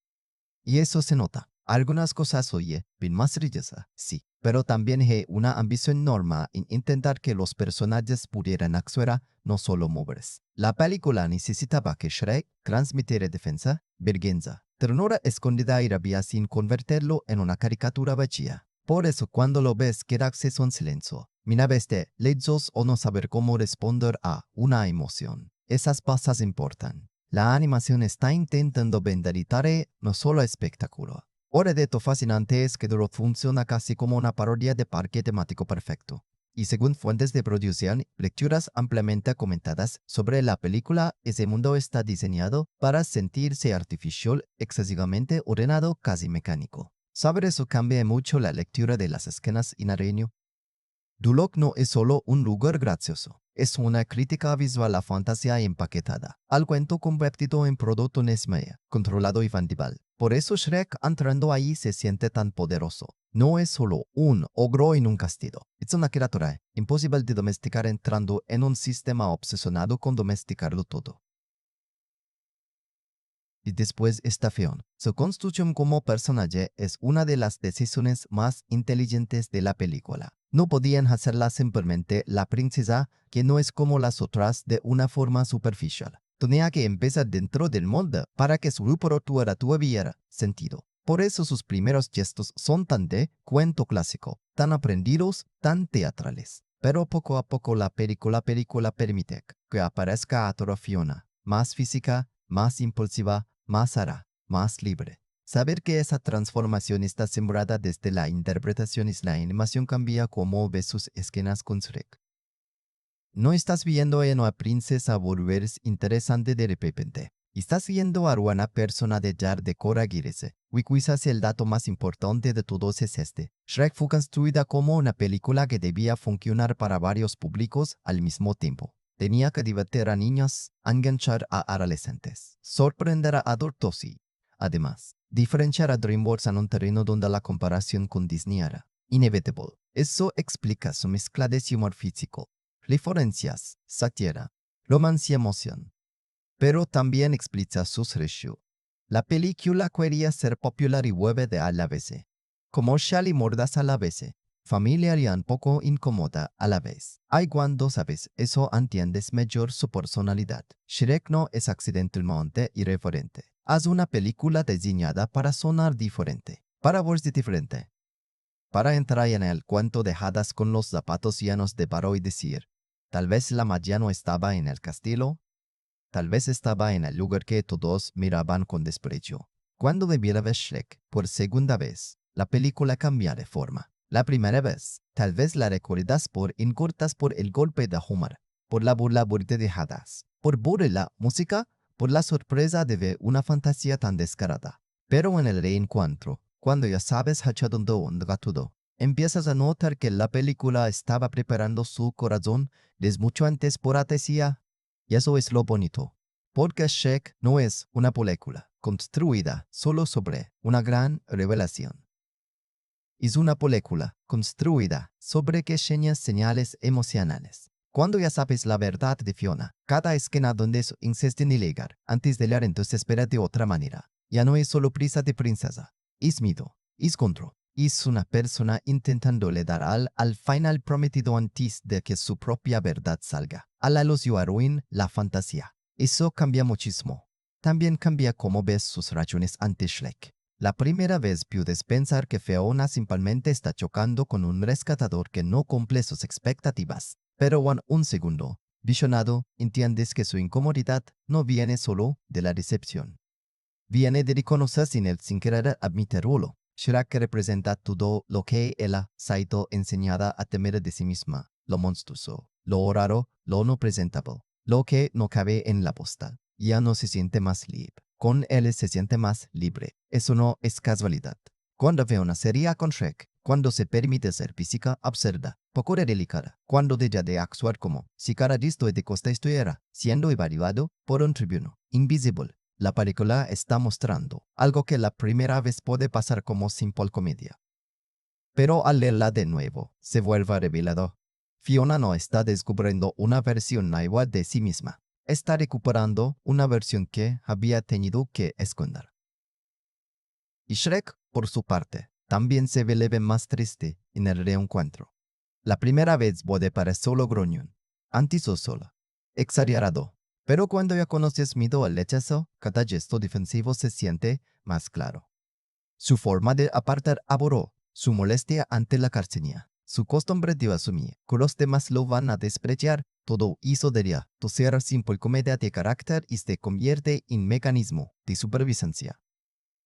Y eso se nota. Algunas cosas oye, bien más riqueza, sí, pero también hay una ambición enorme en intentar que los personajes pudieran actuar, no solo moverse. La película necesitaba que Shrek transmitiera defensa, vergüenza, ternura escondida y rabia sin convertirlo en una caricatura vacía. Por eso cuando lo ves quedarse en silencio, mira de lejos o no saber cómo responder a una emoción. Esas cosas importan. La animación está intentando venderitar no solo espectáculo. Ahora de lo fascinante es que todo funciona casi como una parodia de parque temático perfecto. Y según fuentes de producción, lecturas ampliamente comentadas sobre la película, ese mundo está diseñado para sentirse artificial, excesivamente ordenado, casi mecánico. Saber eso cambia mucho la lectura de las escenas en arreño. Duloc no es solo un lugar gracioso, es una crítica visual a la fantasía empaquetada, al cuento convertido en producto Nesmea, controlado y vendible. Por eso Shrek entrando ahí se siente tan poderoso. No es solo un ogro en un castillo, es una criatura imposible de domesticar entrando en un sistema obsesionado con domesticarlo todo. Y después está Fionn. Su construcción como personaje es una de las decisiones más inteligentes de la película. No podían hacerla simplemente la princesa, que no es como las otras de una forma superficial. Tenía que empezar dentro del molde para que su ruptura tuviera sentido. Por eso sus primeros gestos son tan de cuento clásico, tan aprendidos, tan teatrales. Pero poco a poco la película permite que aparezca a toda Fiona, más física, más impulsiva, más ara, más libre. Saber que esa transformación está sembrada desde la interpretación y la animación cambia cómo ves sus escenas con Shrek. No estás viendo a una princesa volverse interesante de repente. Estás viendo a una persona de jar de coraguirse. Y quizás el dato más importante de todos es este. Shrek fue construida como una película que debía funcionar para varios públicos al mismo tiempo. Tenía que divertir a niños, enganchar a adolescentes, sorprender a adultos y, además, diferenciar a DreamWorks en un terreno donde la comparación con Disney era inevitable. Eso explica su mezcla de humor físico, referencias, sátira, romance y emoción. Pero también explica sus ratios. La película quería ser popular y web de a la vez, comercial y mordaz a la vez, familiar y un poco incómoda a la vez. Hay cuando sabes eso entiendes mejor su personalidad. Shrek no es accidentalmente irreverente. Haz una película diseñada para sonar diferente, para verse diferente, para entrar en el cuento de hadas con los zapatos llenos de barro y decir, tal vez la magia no estaba en el castillo, tal vez estaba en el lugar que todos miraban con desprecio. Cuando vi la vez Shrek por segunda vez, la película cambia de forma. La primera vez, tal vez la recuerdas por incortas por el golpe de Homer, por la burla burda de hadas, por la música, por la sorpresa de ver una fantasía tan descarada. Pero en el reencuentro, cuando ya sabes hacia dónde va todo, empiezas a notar que la película estaba preparando su corazón desde mucho antes por atesia. Y eso es lo bonito, porque Shrek no es una película construida solo sobre una gran revelación. Es una película construida sobre pequeñas señales emocionales. Cuando ya sabes la verdad de Fiona, cada esquina donde se insiste en llegar, antes de leer entonces espera de otra manera. Ya no es solo prisa de princesa, es miedo, es control. Es una persona intentándole dar al final prometido antes de que su propia verdad salga. A la luz y arruin la fantasía. Eso cambia muchísimo. También cambia cómo ves sus razones ante Shrek. La primera vez puedes pensar que Fiona simplemente está chocando con un rescatador que no cumple sus expectativas. Pero en un segundo, visionado, entiendes que su incomodidad no viene solo de la decepción. Viene de reconocer sin querer admitirlo. Shrek representa todo lo que ella ha sido enseñada a temer de sí misma, lo monstruoso, lo raro, lo no presentable, lo que no cabe en la postal. Ya no se siente más libre. Con él se siente más libre. Eso no es casualidad. Cuando ve una serie con Shrek, cuando se permite ser física absurda, poco delicada, cuando deja de actuar como si cada disco de costa estuviera siendo evaluado por un tribuno invisible. La película está mostrando algo que la primera vez puede pasar como simple comedia. Pero al leerla de nuevo, se vuelve revelado. Fiona no está descubriendo una versión nueva de sí misma. Está recuperando una versión que había tenido que esconder. Y Shrek, por su parte, también se vuelve más triste en el reencuentro. La primera vez puede parecer solo gruñón, antisocial, exagerado. Pero cuando ya conoces miedo al rechazo, cada gesto defensivo se siente más claro. Su forma de apartar aboró, su molestia ante la carcinía, su costumbre de asumir que los demás lo van a despreciar, todo hizo de ella tu ser simple comedia de carácter y se convierte en mecanismo de supervivencia.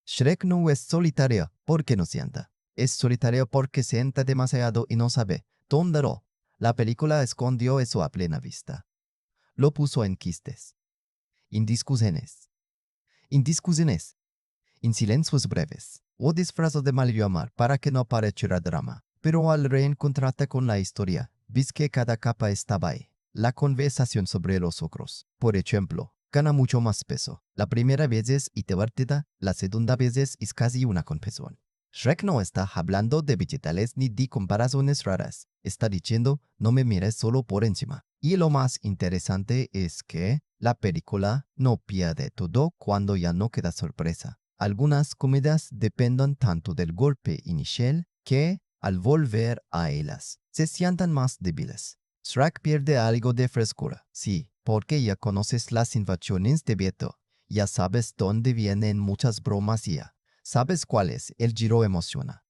Shrek no es solitario porque no sienta. Es solitario porque sienta demasiado y no sabe dónde lo. La película escondió eso a plena vista. Lo puso en quistes, en discusiones, en silencios breves, o disfrazos de mal llamar para que no pareciera drama. Pero al reencontrarte con la historia, ves que cada capa estaba ahí. La conversación sobre los ogros, por ejemplo, gana mucho más peso. La primera vez es divertida, la segunda vez es casi una confesión. Shrek no está hablando de vegetales ni de comparaciones raras. Está diciendo, no me mires solo por encima. Y lo más interesante es que la película no pierde todo cuando ya no queda sorpresa. Algunas comedias dependen tanto del golpe inicial que, al volver a ellas, se sientan más débiles. Shrek pierde algo de frescura, sí, porque ya conoces las invasiones de Beto, ya sabes dónde vienen muchas bromas y ya sabes cuál es el giro emociona.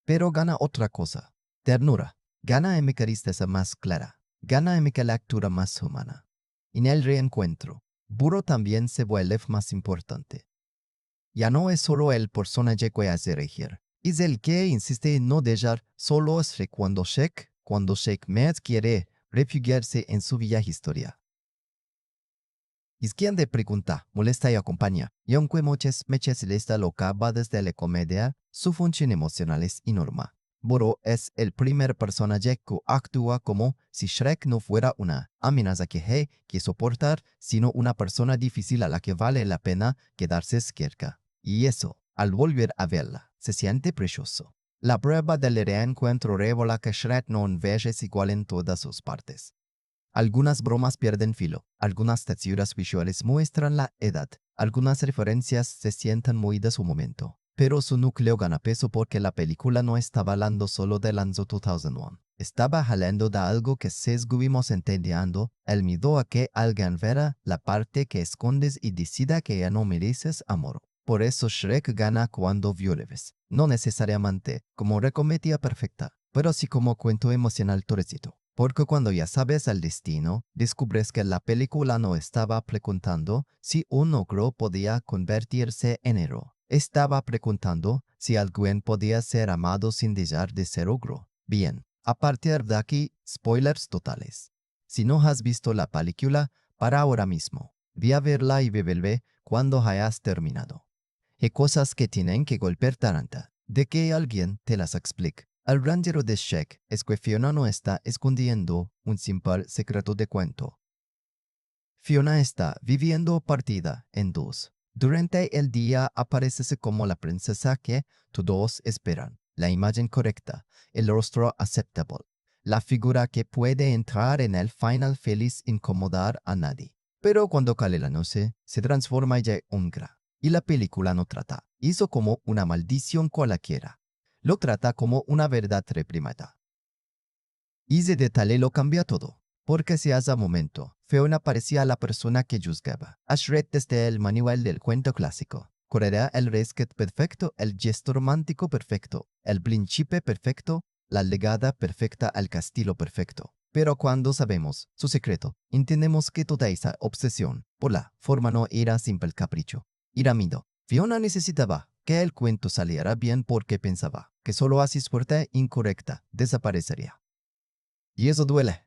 Pero gana otra cosa, ternura, gana en mi caristeza más clara. gana Emika la altura más humana. En el reencuentro, Burro también se vuelve más importante. Ya no es solo el personaje que hace reír, es el que insiste en no dejar solo a Shrek cuando Shrek más quiere refugiarse en su vieja historia. Es quien de pregunta, molesta y acompaña, y aunque muchas veces está loca va desde la comedia, su función emocional es enorme. Burro es el primer personaje que actúa como si Shrek no fuera una amenaza que hay que soportar, sino una persona difícil a la que vale la pena quedarse cerca. Y eso, al volver a verla, se siente precioso. La prueba del reencuentro revela que Shrek no envejeces igual en todas sus partes. Algunas bromas pierden filo, algunas texturas visuales muestran la edad, algunas referencias se sienten muy de su momento. Pero su núcleo gana peso porque la película no estaba hablando solo del año 2001. Estaba hablando de algo que seguimos entendiendo, el miedo a que alguien vea la parte que escondes y decida que ya no mereces amor. Por eso Shrek gana cuando violeves, no necesariamente como recometía perfecta, pero sí como cuento emocional torcido. Porque cuando ya sabes el destino, descubres que la película no estaba preguntando si un ogro podía convertirse en héroe. Estaba preguntando si alguien podía ser amado sin dejar de ser ogro. Bien, a partir de aquí, spoilers totales. Si no has visto la película, para ahora mismo. Ve a verla y vuelve cuando hayas terminado. Hay cosas que tienen que golpear taranta, de que alguien te las explique. El grandero de Shrek es que Fiona no está escondiendo un simple secreto de cuento. Fiona está viviendo partida en dos. Durante el día aparece como la princesa que todos esperan, la imagen correcta, el rostro aceptable, la figura que puede entrar en el final feliz incomodar a nadie. Pero cuando cae la noche, se transforma ella en Ungra. Y la película no trata eso como una maldición cualquiera. Lo trata como una verdad reprimida. Y ese detalle lo cambia todo, porque si hace momento, Fiona parecía la persona que juzgaba a Shrek desde el manual del cuento clásico. Correrá el rescate perfecto, el gesto romántico perfecto, el príncipe perfecto, la legada perfecta al castillo perfecto. Pero cuando sabemos su secreto, entendemos que toda esa obsesión por la forma no era simple capricho. Era miedo. Fiona necesitaba que el cuento saliera bien porque pensaba que solo así suerte incorrecta desaparecería. Y eso duele.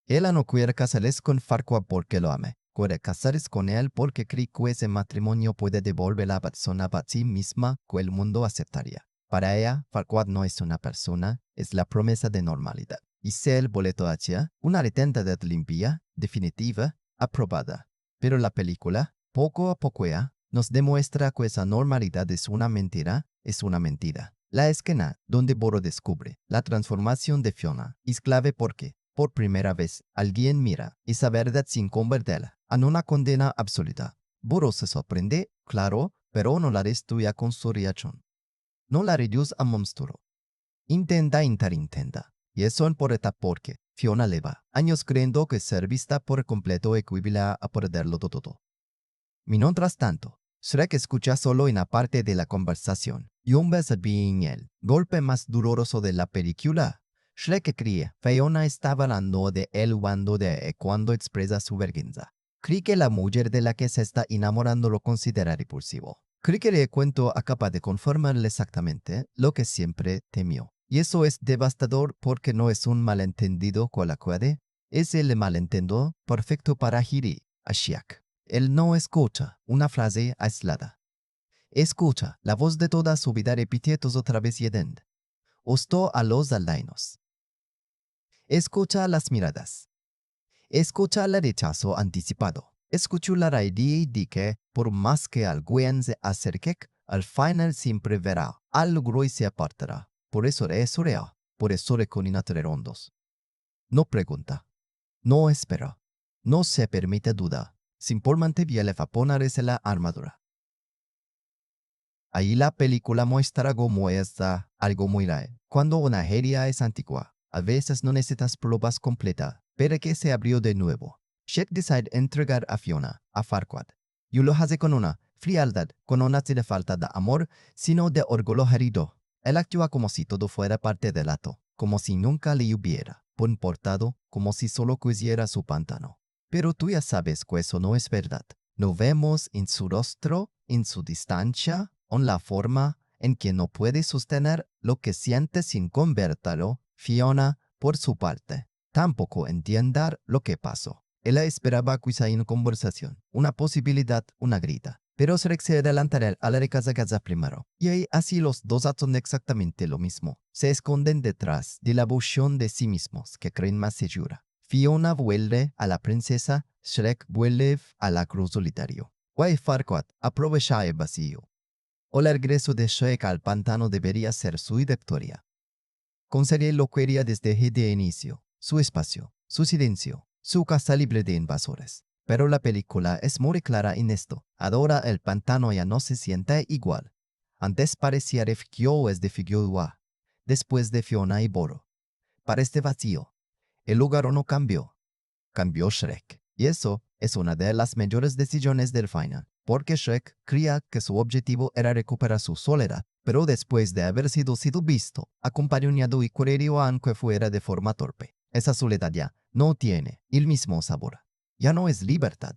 Ella no quiere casarse con Farquaad porque lo ame. Quiere casarse con él porque cree que ese matrimonio puede devolver la persona a sí misma que el mundo aceptaría. Para ella, Farquaad no es una persona, es la promesa de normalidad. Y si el boleto hacia una identidad limpia, definitiva, aprobada. Pero la película, poco a poco ya, nos demuestra que esa normalidad es una mentira, La escena donde Burro descubre la transformación de Fiona es clave porque, por primera vez, alguien mira esa verdad sin convertirla en una condena absoluta. Burro se sorprende, claro, pero no la destruye con su reacción. No la reduce a monstruo. Intenta. Y eso importa porque Fiona lleva años creyendo que ser vista por completo equivale a perderlo todo. Mientras tanto, Shrek escucha solo una parte de la conversación y un vez bien el golpe más doloroso de la película. Shrek cree Fiona estaba hablando de él cuando expresa su vergüenza. Cree que la mujer de la que se está enamorando lo considera repulsivo. Cree que el cuento acaba de confirmarle exactamente lo que siempre temió. Y eso es devastador porque no es un malentendido cualquiera, es el malentendido perfecto para Hiri, Ashiak. Él no escucha una frase aislada. Escucha la voz de toda su vida repitiendo otra vez yedend. Ostó a los aldeanos. Escucha las miradas. Escucha el rechazo anticipado. Escucha la idea de que, por más que alguien se acerque, al final siempre verá algo y se apartará. Por eso es real. Por eso reconina rondos. No pregunta. No espera. No se permite duda. Simplemente viene a ponerse la armadura. Ahí la película muestra cómo está algo muy raro. Cuando una herida es antigua, a veces no necesitas pruebas completas, pero que se abrió de nuevo. Shrek decide entregar a Fiona, a Farquaad. Y lo hace con una frialdad, con una de falta de amor, sino de orgullo herido. Él actúa como si todo fuera parte del acto, como si nunca le hubiera comportado como si solo quisiera su pantano. Pero tú ya sabes que eso no es verdad. Lo vemos en su rostro, en su distancia, en la forma en que no puede sostener lo que siente sin convertirlo. Fiona, por su parte, tampoco entiende lo que pasó. Ella esperaba quizá una conversación, una posibilidad, una grita. Pero Shrek se adelantará a la casa primero. Y ahí así los dos hacen exactamente lo mismo. Se esconden detrás de la ilusión de sí mismos, que creen más segura. Fiona vuelve a la princesa, Shrek vuelve a la cruz solitario. Guay Farquaad aprovecha el vacío. O el regreso de Shrek al pantano debería ser su victoria. Conseguir lo quería desde el inicio, su espacio, su silencio, su casa libre de invasores. Pero la película es muy clara en esto. Ahora el pantano ya no se siente igual. Antes parecía refugio es de figura. Después de Fiona y Boro. Parece vacío. El lugar no cambió. Cambió Shrek. Y eso es una de las mayores decisiones del final. Porque Shrek creía que su objetivo era recuperar su soledad. Pero después de haber sido visto, acompañado y querido aunque fuera de forma torpe, esa soledad ya no tiene el mismo sabor. Ya no es libertad.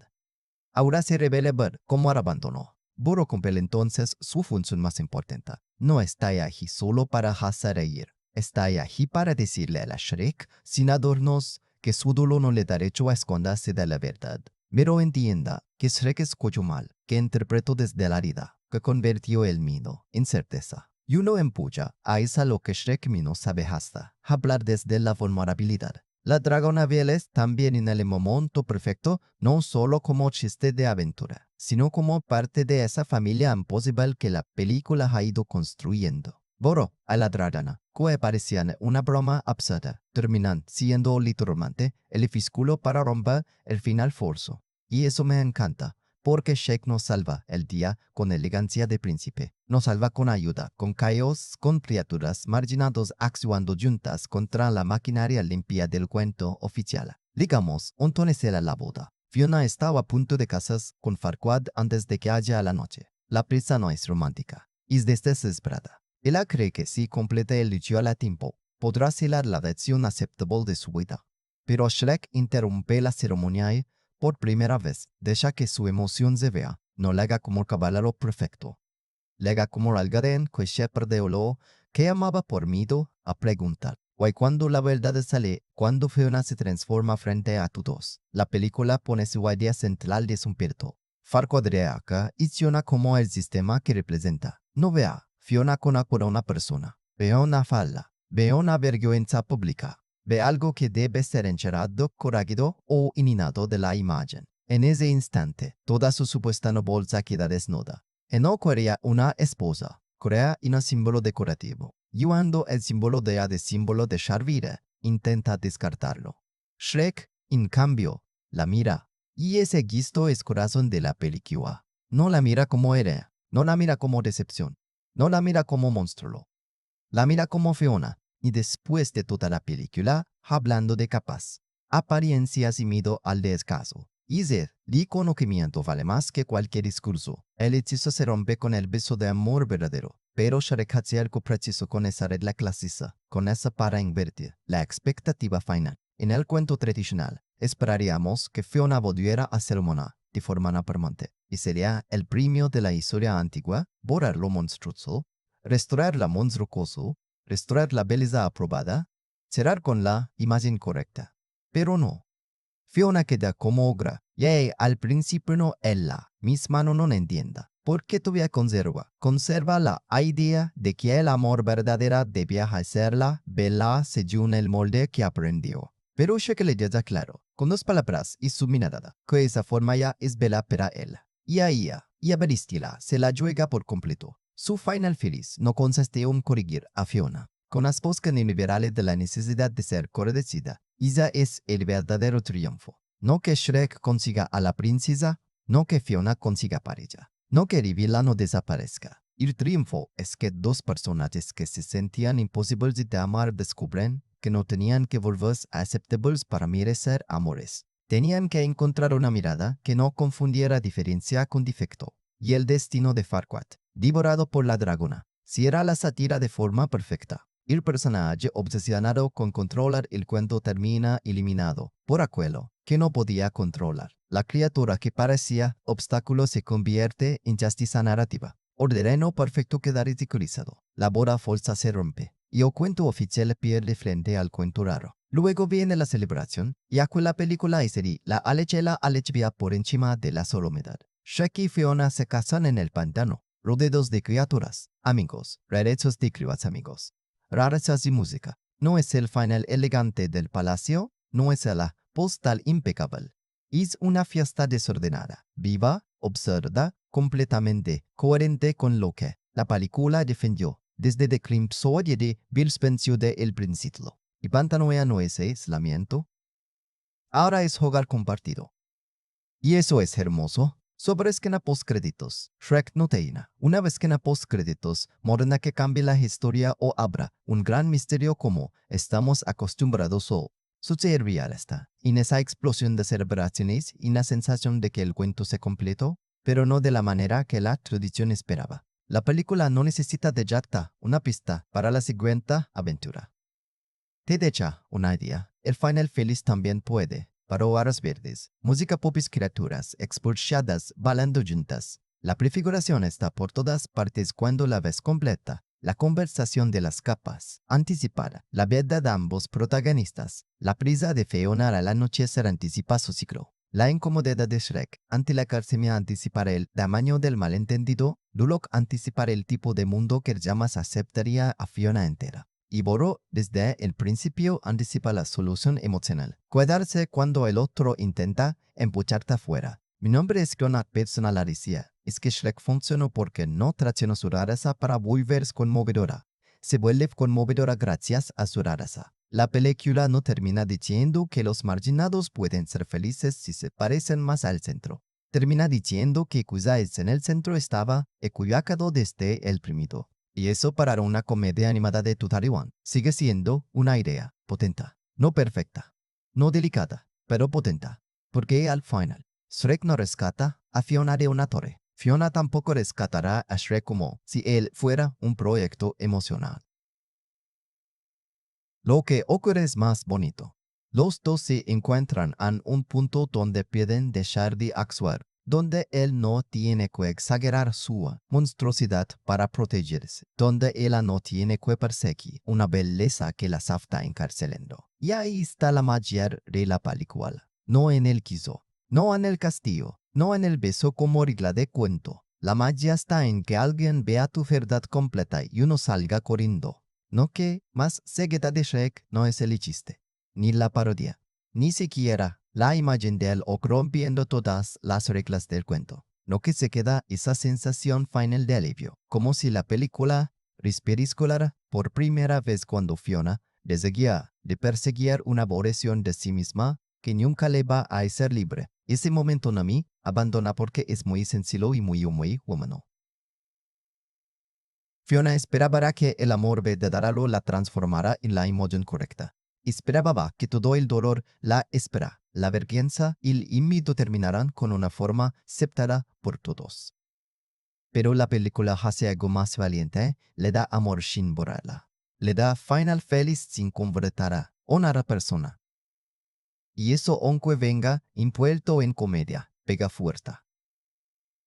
Ahora se revela ver cómo abandonó. Burro cumple entonces su función más importante. No está aquí solo para hacer reír. Está aquí para decirle a la Shrek, sin adornos, que su dolor no le da derecho a esconderse de la verdad. Pero entienda que Shrek escuchó mal, que interpretó desde la herida, que convirtió el miedo en certeza. Y uno empuja a esa lo que Shrek no sabe hasta, hablar desde la vulnerabilidad. La dragona Vélez también en el momento perfecto, no solo como chiste de aventura, sino como parte de esa familia imposible que la película ha ido construyendo. Boro a la dragona, que parecían una broma absurda, terminan siendo literalmente el fisculo para romper el final forzo. Y eso me encanta, porque Shrek nos salva el día con elegancia de príncipe. Nos salva con ayuda, con caos, con criaturas marginadas actuando juntas contra la maquinaria limpia del cuento oficial. Digamos, un tonel la boda. Fiona estaba a punto de casarse con Farquaad antes de que haya la noche. La prisa no es romántica, es desesperada. Ella cree que si completa el ritual a tiempo, podrá celar la versión aceptable de su vida. Pero Shrek interrumpe la ceremonia y, por primera vez, deja que su emoción se vea, no le haga como el caballero perfecto. Le haga como alguien que se perdió que amaba por miedo a preguntar. Y cuando la verdad sale, cuando Fiona se transforma frente a todos, la película pone su idea central de su perto. Farquaad reacciona y acciona como el sistema que representa. No vea Fiona con una persona. Ve una falla. Ve una vergüenza pública. Ve algo que debe ser encerrado, corregido o eliminado de la imagen. En ese instante, toda su supuesta nobleza queda desnuda. Y no quería una esposa, crea un símbolo decorativo. Llevando el símbolo de símbolo de Sharvira, intenta descartarlo. Shrek, en cambio, la mira. Y ese gesto es corazón de la película. No la mira como era, no la mira como decepción, no la mira como monstruo. La mira como Fiona. Y después de toda la película, hablando de capaz, apariencias y miedo al descaso. Y el conocimiento vale más que cualquier discurso. El hechizo se rompe con el beso de amor verdadero. Pero Shrek hace algo preciso con esa regla clásica, con esa para invertir la expectativa final. En el cuento tradicional, esperaríamos que Fiona volviera a ser humana de forma permanente. Y sería el premio de la historia antigua, borrar lo monstruoso, restaurar la monstruoso, restaurar la belleza aprobada, cerrar con la imagen correcta. Pero no. Fiona queda como ogra, y al principio no ella misma no entienda. Porque todavía conserva la idea de que el amor verdadero debía hacerla bella según el molde que aprendió. Pero Shrek le deja claro, con dos palabras y su mirada, que esa forma ya es bella para él. Y a ella, y a Beristila, se la juega por completo. Su final feliz no consiste en corregir a Fiona, con las poscas liberales de la necesidad de ser corregida. Esa es el verdadero triunfo. No que Shrek consiga a la princesa, no que Fiona consiga para ella, no que el villano desaparezca. El triunfo es que dos personajes que se sentían imposibles de amar descubren que no tenían que volverse aceptables para merecer amores. Tenían que encontrar una mirada que no confundiera diferencia con defecto. Y el destino de Farquaad, devorado por la dragona, cierra la sátira de forma perfecta. El personaje obsesionado con controlar el cuento termina eliminado por aquello que no podía controlar. La criatura que parecía obstáculo se convierte en justicia narrativa. El terreno perfecto queda ridiculizado. La boda falsa se rompe y el cuento oficial pierde frente al cuento raro. Luego viene la celebración, y aquí la película es la alechela alechvia por encima de la solemnidad. Shrek y Fiona se casan en el pantano, rodeados de criaturas, amigos, rarezas de criaturas amigos, rarezas y música. No es el final elegante del palacio, no es la postal impecable. Es una fiesta desordenada, viva, absurda, completamente coherente con lo que la película defendió desde The Crimson Sword y de Bill Spencer de El Principio. Y pantano ya no es aislamiento, ahora es hogar compartido. Y eso es hermoso. Sobre esquina postcréditos, Shrek no termina. Una vez que en postcréditos, moderna que cambie la historia o abra un gran misterio como estamos acostumbrados o suceder real está. En esa explosión de celebraciones y la sensación de que el cuento se completó, pero no de la manera que la tradición esperaba. La película no necesita de yacta una pista para la siguiente aventura. Te deja una idea. El final feliz también puede. Para horas verdes, música popis criaturas expulsadas bailando juntas. La prefiguración está por todas partes cuando la ves completa. La conversación de las capas, anticipada, la verdad de ambos protagonistas, la prisa de Fiona al anochecer anticipa su ciclo. La incomodidad de Shrek ante la carcemia anticipar el tamaño del malentendido, Duloc anticipar el tipo de mundo que Llamas aceptaría a Fiona entera. Y Boro, desde el principio, anticipa la solución emocional. Cuidarse cuando el otro intenta empucharte afuera. Mi nombre es Jonathan Personalicia. Es que Shrek funcionó porque no traicionó su rareza para volverse conmovedora. Se vuelve conmovedora gracias a su rareza. La película no termina diciendo que los marginados pueden ser felices si se parecen más al centro. Termina diciendo que quizás en el centro estaba equivocado desde el primero. Y eso para una comedia animada de 2001 sigue siendo una idea potente, no perfecta, no delicada, pero potente. Porque al final, Shrek no rescata a Fiona de una torre. Fiona tampoco rescatará a Shrek como si él fuera un proyecto emocional. Lo que ocurre es más bonito. Los dos se encuentran en un punto donde pueden dejar de actuar, donde él no tiene que exagerar su monstruosidad para protegerse, donde ella no tiene que perseguir una belleza que la está encarcelando. Y ahí está la magia de la película. No en el quiso, no en el castillo, no en el beso como regla de cuento. La magia está en que alguien vea tu verdad completa y uno salga corriendo. No que más seguida de Shrek no es el chiste, ni la parodia, ni siquiera la imagen de él rompiendo todas las reglas del cuento. No que se queda esa sensación final de alivio, como si la película respiriscolara por primera vez cuando Fiona deseguía de perseguir una aborrección de sí misma que nunca le va a ser libre. Ese momento no me abandona porque es muy sencillo y muy humano. Fiona esperaba que el amor verdadero la transformara en la imagen correcta. Esperaba que todo el dolor, la espera, la vergüenza y el miedo terminaran con una forma aceptada por todos. Pero la película hace algo más valiente, le da amor sin borrarla. Le da final feliz sin convertir a una persona. Y eso aunque venga envuelto en comedia, pega fuerte.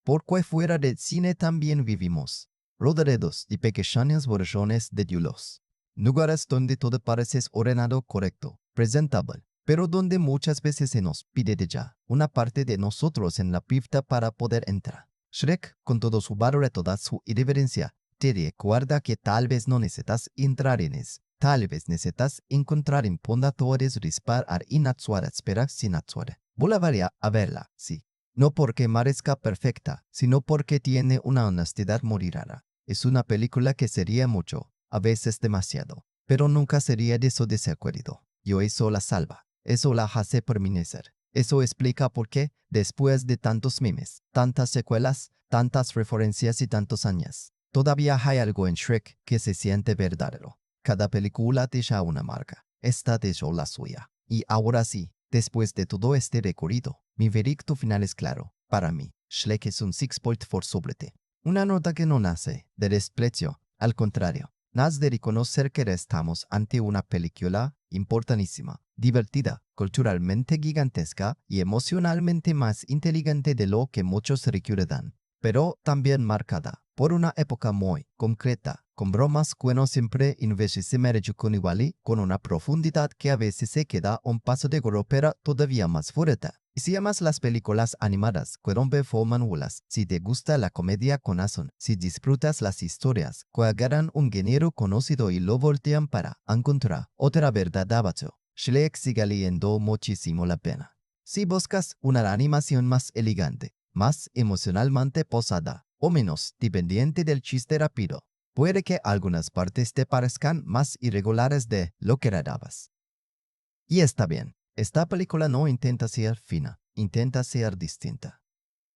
Porque fuera del cine también vivimos rodeados de pequeñas versiones de Dios. Lugares donde todo parece ordenado, correcto, presentable, pero donde muchas veces se nos pide de ya una parte de nosotros en la pista para poder entrar. Shrek, con todo su valor y toda su irreverencia, te recuerda que tal vez no necesitas entrar en eso. Tal vez necesitas encontrar en pondatores rispar ar inatsuar espera sin atsuar. Volaría a verla, sí. No porque merezca perfecta, sino porque tiene una honestidad muy rara. Es una película que sería mucho, a veces demasiado, pero nunca sería de su desacuerdo. Yo eso la salva, eso la hace permanecer. Eso explica por qué, después de tantos memes, tantas secuelas, tantas referencias y tantos años, todavía hay algo en Shrek que se siente verdadero. Cada película deja una marca. Esta dejó la suya. Y ahora sí, después de todo este recorrido, mi veredicto final es claro. Para mí, Shrek es un 6.4 sobre T. Una nota que no nace de desprecio, al contrario, Nas de reconocer que estamos ante una película importantísima, divertida, culturalmente gigantesca y emocionalmente más inteligente de lo que muchos recuerdan, pero también marcada por una época muy concreta, con bromas que no siempre envejecen con igual con una profundidad que a veces se queda un paso de golpera todavía más fuerte. Y si amas las películas animadas que rompen fórmulas, si te gusta la comedia con corazón, si disfrutas las historias que agarran un género conocido y lo voltean para encontrar otra verdad abajo, Shrek sigue leyendo muchísimo la pena. Si buscas una animación más elegante, más emocionalmente posada o menos dependiente del chiste rápido, puede que algunas partes te parezcan más irregulares de lo que esperabas. Y está bien, esta película no intenta ser fina, intenta ser distinta.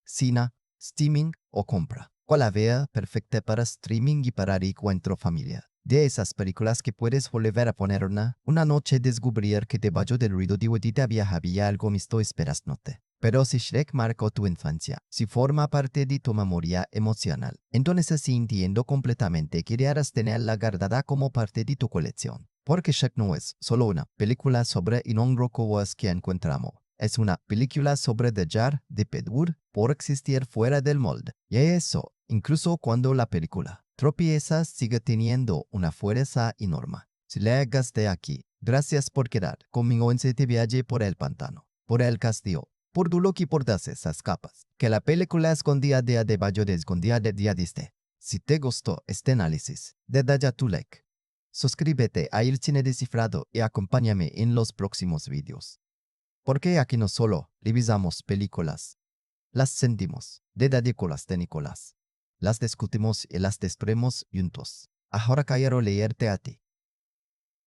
Cine, streaming o compra. ¿Cuál la vea perfecta para streaming y para encuentro familiar? De esas películas que puedes volver a poner una noche descubrir que debajo del ruido de había algo misto esperas note. Pero si Shrek marcó tu infancia, si forma parte de tu memoria emocional, entonces sí entiendo completamente que quieras tenerla guardada como parte de tu colección. Porque Shrek no es solo una película sobre inongrocoas que encontramos. Es una película sobre dejar de pedir por existir fuera del molde. Y eso, incluso cuando la película tropieza, sigue teniendo una fuerza enorme. Si le hagas de aquí, gracias por quedar conmigo en este viaje por el pantano, por el castillo, por lo que por das esas capas, que la película escondía de debajo de escondía de día diste. Si te gustó este análisis, da ya tu like. Suscríbete a El Cine Descifrado y acompáñame en los próximos vídeos. Porque aquí no solo revisamos películas, las sentimos, dedícolas de Nicolás. Las discutimos y las destruimos juntos. Ahora quiero leerte a ti.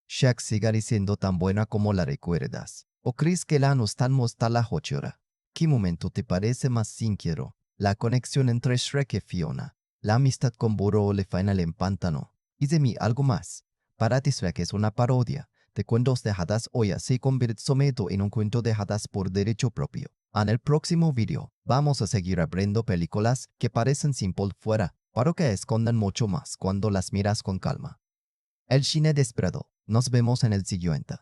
Shrek sigue siendo tan buena como la recuerdas. ¿O crees que la nos tan la hochora? ¿Qué momento te parece más sincero? La conexión entre Shrek y Fiona. La amistad con Burro le final en pantano. Y de mí algo más. Para ti Shrek es una parodia de cuentos de hadas hoy se convierte someto en un cuento de hadas por derecho propio. En el próximo video, vamos a seguir abriendo películas que parecen simple fuera, pero que esconden mucho más cuando las miras con calma. El cine desesperado. Nos vemos en el siguiente.